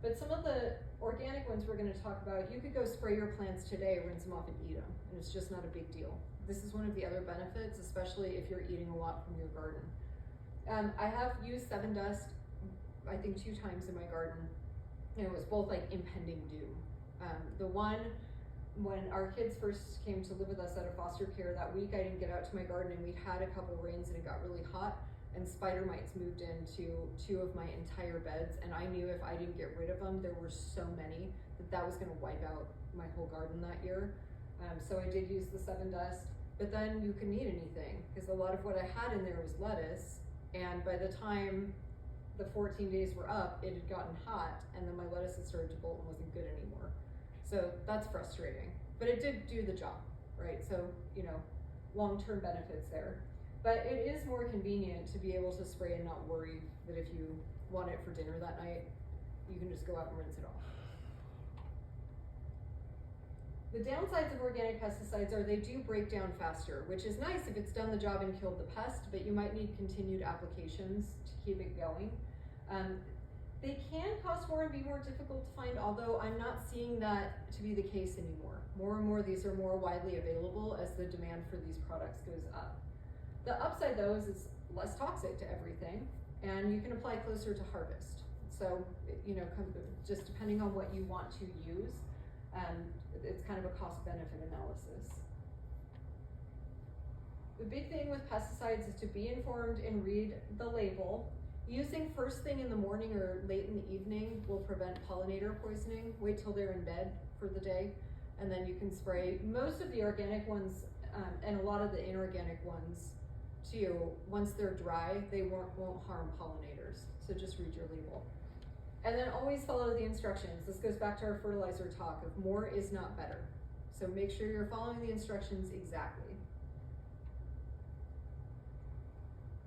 But some of the organic ones we're gonna talk about, you could go spray your plants today, rinse them off and eat them, and it's just not a big deal. This is one of the other benefits, especially if you're eating a lot from your garden. I have used 7 Dust, I think 2 times in my garden, and it was both like impending doom. The one, when our kids first came to live with us out of foster care, that week I didn't get out to my garden and we'd had a couple rains and it got really hot, and spider mites moved into 2 of my entire beds, and I knew if I didn't get rid of them, there were so many that was gonna wipe out my whole garden that year. So I did use the 7 Dust, but then you couldn't eat anything, because a lot of what I had in there was lettuce, and by the time the 14 days were up, it had gotten hot, and then my lettuce had started to bolt and wasn't good anymore. So that's frustrating, but it did do the job, right? So, you know, long-term benefits there. But it is more convenient to be able to spray and not worry that if you want it for dinner that night, you can just go out and rinse it off. The downsides of organic pesticides are they do break down faster, which is nice if it's done the job and killed the pest, but you might need continued applications to keep it going. They can cost more and be more difficult to find, although I'm not seeing that to be the case anymore. More and more, these are more widely available as the demand for these products goes up. The upside though is it's less toxic to everything, and you can apply closer to harvest. So, you know, just depending on what you want to use, it's kind of a cost-benefit analysis. The big thing with pesticides is to be informed and read the label. Using first thing in the morning or late in the evening will prevent pollinator poisoning. Wait till they're in bed for the day, and then you can spray. Most of the organic ones, and a lot of the inorganic ones too, once they're dry, they won't harm pollinators. So just read your label. And then always follow the instructions. This goes back to our fertilizer talk of more is not better. So make sure you're following the instructions exactly.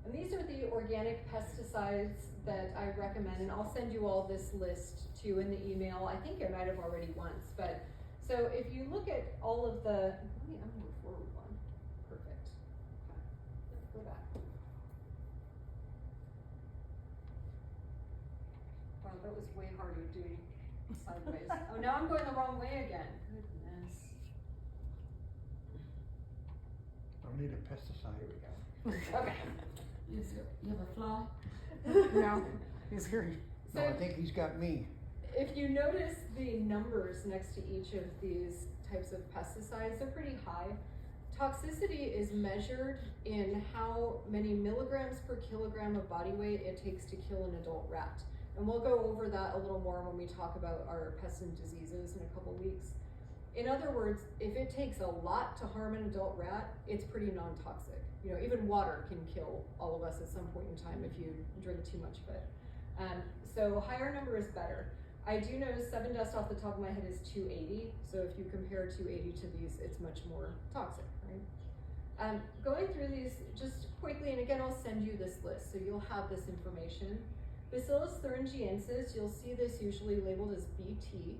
And these are the organic pesticides that I recommend, and I'll send you all this list too in the email. I think I might have already once, but so if you look at all of the, I'm gonna move forward one. Perfect. Okay. Let's go back. Wow, that was way harder doing sideways. Oh, now I'm going the wrong way again. Goodness. Don't need a pesticide. Here we go. Okay. You have a fly? No, he's here. No, I think he's got me. If you notice the numbers next to each of these types of pesticides, they're pretty high. Toxicity is measured in how many milligrams per kilogram of body weight it takes to kill an adult rat. And we'll go over that a little more when we talk about our pests and diseases in a couple weeks. In other words, if it takes a lot to harm an adult rat, it's pretty non-toxic. You know, even water can kill all of us at some point in time if you drink too much of it. So higher number is better. I do know 7 Dust off the top of my head is 280. So if you compare 280 to these, it's much more toxic, right? Going through these just quickly, and again, I'll send you this list so you'll have this information. Bacillus thuringiensis, you'll see this usually labeled as BT.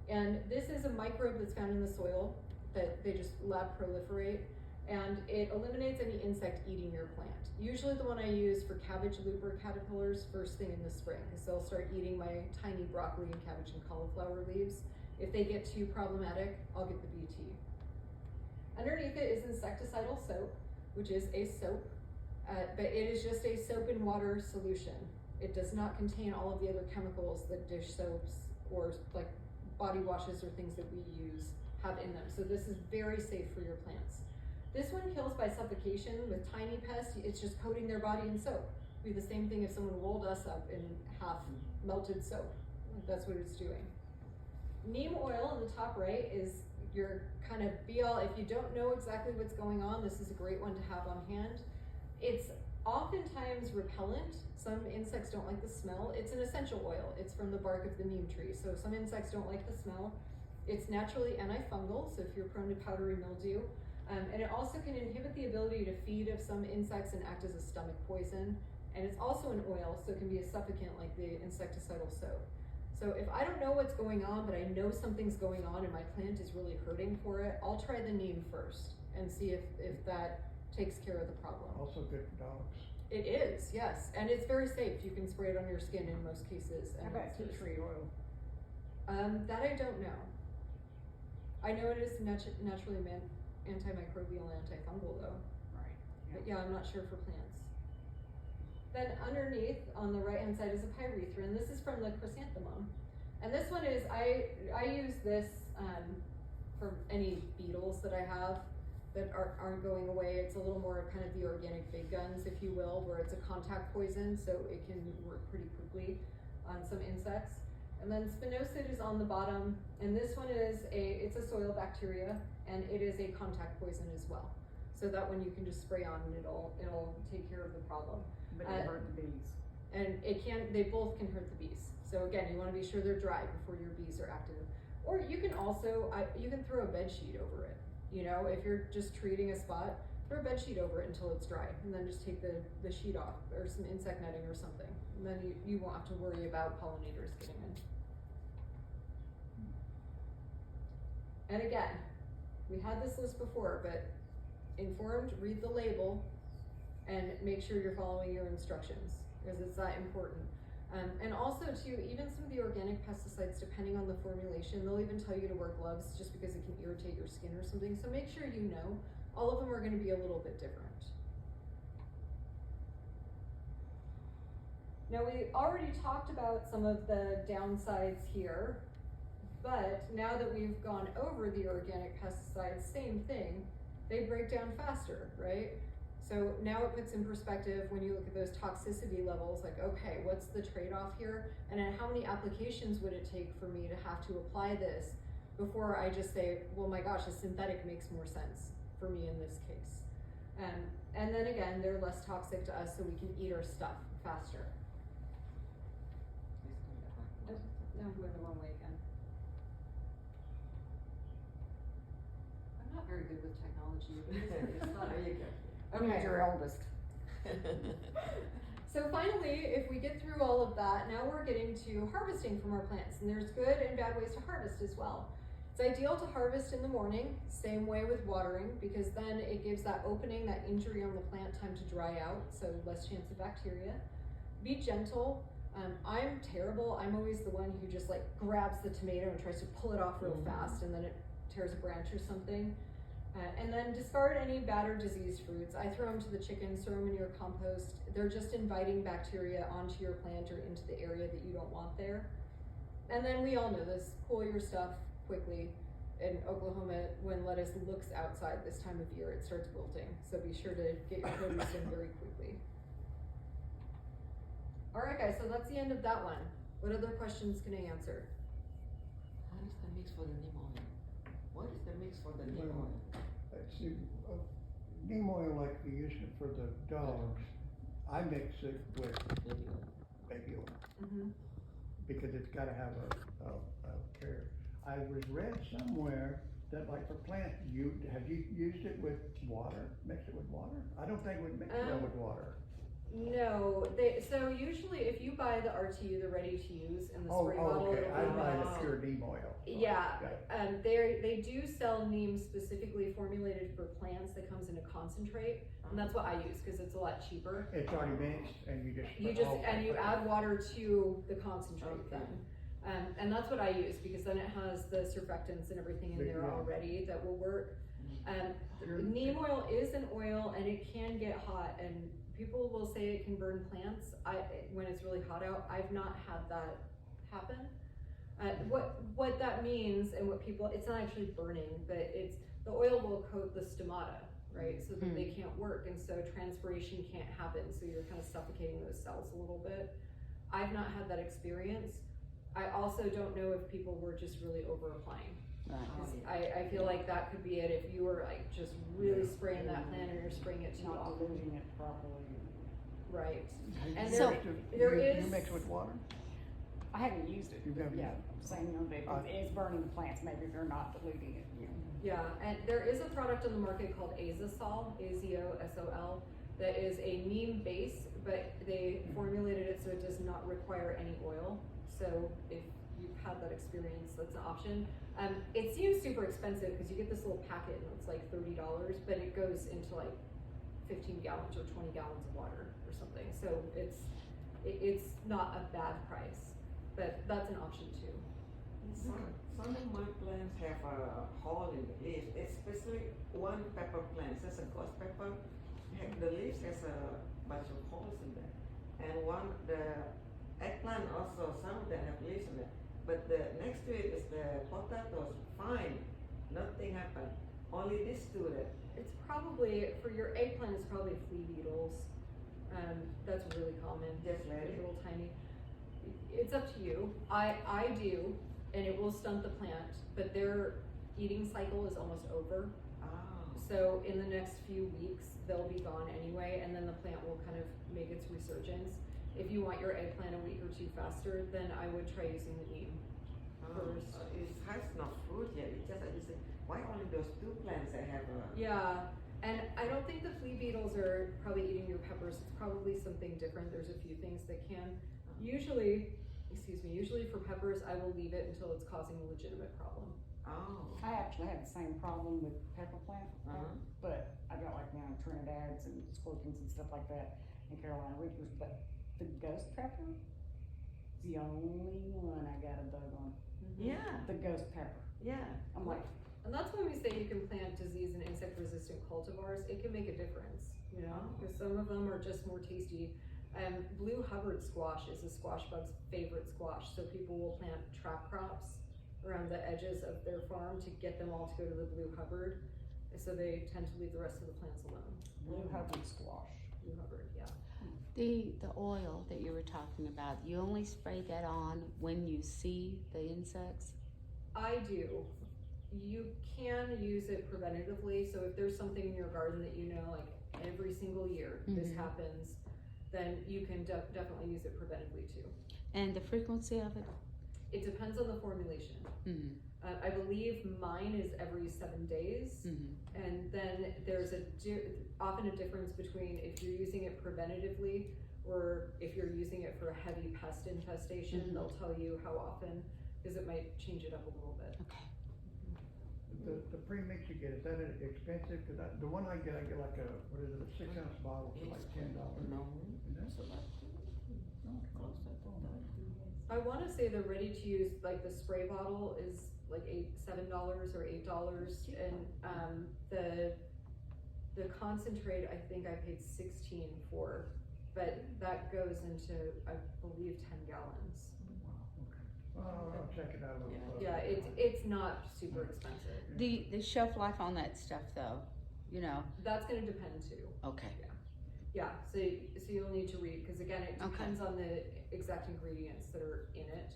And this is a microbe that's found in the soil that they just lab proliferate, and it eliminates any insect eating your plant. Usually the one I use for cabbage looper caterpillars first thing in the spring, because they'll start eating my tiny broccoli and cabbage and cauliflower leaves. If they get too problematic, I'll get the BT. Underneath it is insecticidal soap, which is a soap, but it is just a soap and water solution. It does not contain all of the other chemicals that dish soaps or like body washes or things that we use have in them. So this is very safe for your plants. This one kills by suffocation with tiny pests. It's just coating their body in soap. It'd be the same thing if someone rolled us up in half melted soap. That's what it's doing. Neem oil on the top right is your kind of be all. If you don't know exactly what's going on, this is a great one to have on hand. It's oftentimes repellent. Some insects don't like the smell. It's an essential oil. It's from the bark of the neem tree. So some insects don't like the smell. It's naturally antifungal, so if you're prone to powdery mildew. And it also can inhibit the ability to feed of some insects and act as a stomach poison. And it's also an oil, so it can be a suffocant like the insecticidal soap. So if I don't know what's going on, but I know something's going on and my plant is really hurting for it, I'll try the neem first and see if that takes care of the problem. Also good for dogs. It is, yes, and it's very safe. You can spray it on your skin in most cases. How And about tea tree oil? that I don't know. I know it is naturally antimicrobial and antifungal though. Right. But yeah, I'm not sure for plants. Then underneath on the right hand side is a pyrethrin. This is from the chrysanthemum. And this one is, I use this for any beetles that I have that aren't going away. It's a little more kind of the organic big guns, if you will, where it's a contact poison, so it can work pretty quickly on some insects. And then spinosad is on the bottom, and this one is it's a soil bacteria, and it is a contact poison as well. So that one you can just spray on and it'll take care of the problem. But it hurt the bees. And they both can hurt the bees. So again, you wanna be sure they're dry before your bees are active. Or you can also, you can throw a bed sheet over it. You know, if you're just treating a spot, throw a bed sheet over it until it's dry, and then just take the sheet off, or some insect netting or something. And then you won't have to worry about pollinators getting in. And again, we had this list before, but informed, read the label, and make sure you're following your instructions, because it's that important. And also too, even some of the organic pesticides, depending on the formulation, they'll even tell you to wear gloves just because it can irritate your skin or something. So make sure you know, all of them are gonna be a little bit different. Now we already talked about some of the downsides here, but now that we've gone over the organic pesticides, same thing, they break down faster, right? So now it puts in perspective when you look at those toxicity levels, like, okay, what's the trade-off here? And then how many applications would it take for me to have to apply this before I just say, well, my gosh, a synthetic makes more sense for me in this case. And then again, they're less toxic to us, so we can eat our stuff faster. Nope, no, I'm going the wrong way again. I'm not very good with technology, but it's not. There you go. Who's your eldest? So finally, if we get through all of that, now we're getting to harvesting from our plants, and there's good and bad ways to harvest as well. It's ideal to harvest in the morning, same way with watering, because then it gives that opening, that injury on the plant time to dry out, so less chance of bacteria. Be gentle. I'm terrible. I'm always the one who just like grabs the tomato and tries to pull it off real fast, and then it tears a branch or something. And then discard any bad or diseased fruits. I throw them to the chickens, throw them in your compost. They're just inviting bacteria onto your plant or into the area that you don't want there. And then we all know this, cool your stuff quickly. In Oklahoma, when lettuce looks outside this time of year, it starts wilting. So be sure to get your produce in very quickly. All right guys, so that's the end of that one. What other questions can I answer? How is the mix for the neem oil? What is the mix for the neem oil? See, neem oil, like we use it for the dogs, I mix it with baby oil, because it's gotta have a carrier. I was read somewhere that like for plants, have you used it with water, mixed it with water? I don't think it would mix well with water. No, so usually if you buy the RTU, the ready to use in the spray bottle, Okay, I it'll be buy mixed. the pure neem oil. Yeah, Got it. they do sell neem specifically formulated for plants that comes in a concentrate, and that's what I use because it's a lot cheaper. It's already mixed and you just. And you add water to the concentrate then. And that's what I use because then it has the surfactants and everything in there already that will work. Neem oil is an oil and it can get hot, and people will say it can burn plants. When it's really hot out, I've not had that happen. What that means and what people, it's not actually burning, but it's, the oil will coat the stomata, right? So that they can't work, and so transpiration can't happen, so you're kind of suffocating those cells a little bit. I've not had that experience. I also don't know if people were just really over applying. I feel like that could be it if you were like just really spraying that plant or you're spraying it too Not often. diluting it properly. Right. And And So- there is. You mix with water? I haven't used it, You've but never yeah, used saying that it's burning the plants, maybe they're not diluting it, you know. Yeah, and there is a product on the market called Azosol, AZOSOL, that is a neem base, but they formulated it so it does not require any oil. So if you've had that experience, that's an option. It seems super expensive because you get this little packet and it's like $30, but it goes into like 15 gallons or 20 gallons of water or something. So it's not a bad price, but that's an option too. Some of my plants have a hole in the leaves, especially one pepper plant, it's a ghost pepper. The leaves has a bunch of holes in there. And the eggplant also, some of them have leaves in it. But the next to it is the potatoes, fine, nothing happened. Only these two that. It's probably, for your eggplant, it's probably flea beetles. That's really common. Just let They're it. little tiny. It's up to you. I do, and it will stunt the plant, but their eating cycle is almost over. Oh. So in the next few weeks, they'll be gone anyway, and then the plant will kind of make its resurgence. If you want your eggplant a week or two faster, then I would try using the neem first. It has no fruit yet. It's just, you say, why only those two plants that have a. Yeah, and I don't think the flea beetles are probably eating your peppers. It's probably something different. There's a few things that can. Usually for peppers, I will leave it until it's causing a legitimate problem. Oh. I actually had the same problem with pepper plant, but I got like now Trinidad's and scorpions and stuff like that, and Carolina Reapers, but the ghost pepper is the only one I got a bug on. Yeah, The ghost pepper. yeah. I'm like, And that's when we say you can plant disease and insect resistant cultivars. It can make a difference, you know, because some of them are just more tasty. Blue Hubbard squash is a squash bug's favorite squash, so people will plant trap crops around the edges of their farm to get them all to go to the Blue Hubbard, so they tend to leave the rest of the plants alone. Blue Hubbard squash. Blue Hubbard, yeah. The oil that you were talking about, you only spray that on when you see the insects? I do. You can use it preventatively, so if there's something in your garden that you know, like every single year this happens, then you can definitely use it preventively too. And the frequency of it? It depends on the formulation. I believe mine is every 7 days, and then there's often a difference between if you're using it preventatively or if you're using it for a heavy pest infestation. They'll tell you how often, because it might change it up a little bit. Okay. The pre-mix you get, is that expensive? Cause the one I get like a, what is it, a 6 ounce bottle for like $10. No. And that's I want to say the ready to use, like the spray bottle is like $7 or $8, and the concentrate I think I paid $16 for, but that goes into I believe 10 gallons. Wow, okay. Well, I'll check it out a little. Yeah, it's not super expensive. The shelf life on that stuff though, you know? That's going to depend too. Okay. Yeah, so you'll need to read, because again, it depends on the exact ingredients that are in it.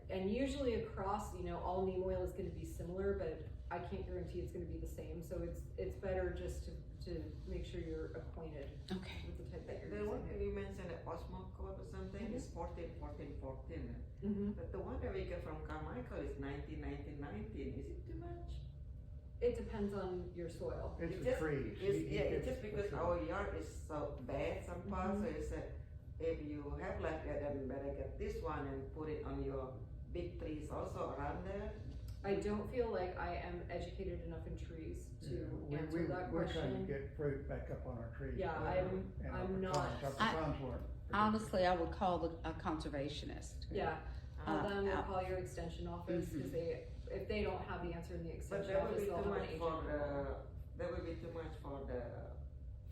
And usually across, you know, all neem oil is going to be similar, but I can't guarantee it's going to be the same. So it's better just to make sure you're acquainted with the type that you're The one using. that you mentioned, the Osmo code or something, is 14, 14, 14. But the one that we get from Carmichael is 19, 19, 19. Is it too much? It depends on your soil. It's It the just- trees. It's just because our yard is so bad some parts, so you said, if you have like that, then better get this one and put it on your big trees also around there. I don't feel like I am educated enough in trees to answer that We're trying to question. get fruit back up on our trees. Yeah, And our I'm pecans- not- Our pecans weren't. Honestly, I would call a conservationist. Yeah, call them or out. call your extension office, because if they don't have the answer in the But extension that would office, be they'll too have an much agent. for that would be too much for the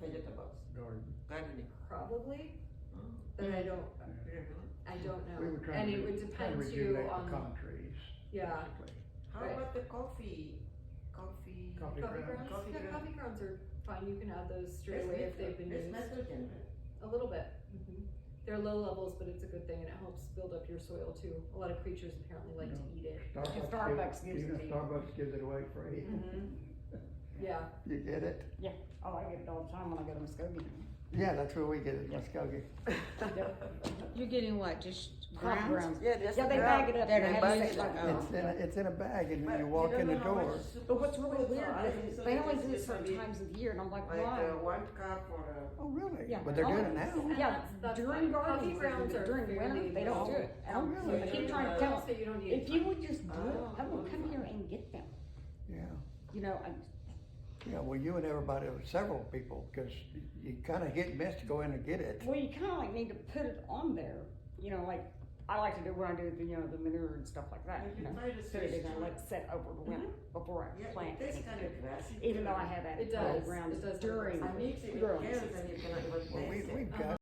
vegetables, Garden. gardening. Probably, Oh. but I don't Yeah. know. We were trying And to it would trying to depend rejuvenate too the on, pecan trees. yeah. basically. How Right. about the coffee? Coffee Coffee grounds. grounds? Coffee Yeah, grounds. coffee grounds are fine, you can add those straight It's away if they've been it's used. nitrogen, right? A little bit. They're low levels, but it's a good thing and it helps build up your soil too. A lot of creatures apparently like to eat it. Starbucks gives it to you. Starbucks gives it away free. Yeah, You get it? Yeah, oh, I get it all the time when I go to Muskogee. Yeah, that's where we get it, Muskogee. You're getting what, just Coffee grounds? grounds. Yeah, just Yeah, they bag it up. They're and not have used it to- like- oh. It's in a bag and But then you walk don't in the know how much door. is super But what's really food, weird so I is think so they only it's do it just certain maybe times of the year, and I'm like, like why? 1 cup for a. Oh, really? Yeah. But they're doing it And now. Yeah, that's during fine. garden Coffee grounds season, are during winter, fairly they don't do low. it. And Oh, I'm- really? I keep trying to tell them, So you don't need. if you would just do it, Oh, I will come here and get them. Yeah. You know, Yeah, well, you and everybody, several people, cause you kinda hit and miss to go in and get it. Well, you kinda like need to put it on there, you know, like, I like to do when I do the, you know, the manure and stuff like that, you know. Try to Put it in switch there, to- let it set over the winter before I Yeah, plant it tastes anything. kind of grassy. Even though I have It added does. ground It does have during grassy. I mix it with growing carrots season. and you cannot even Well, taste it. we've got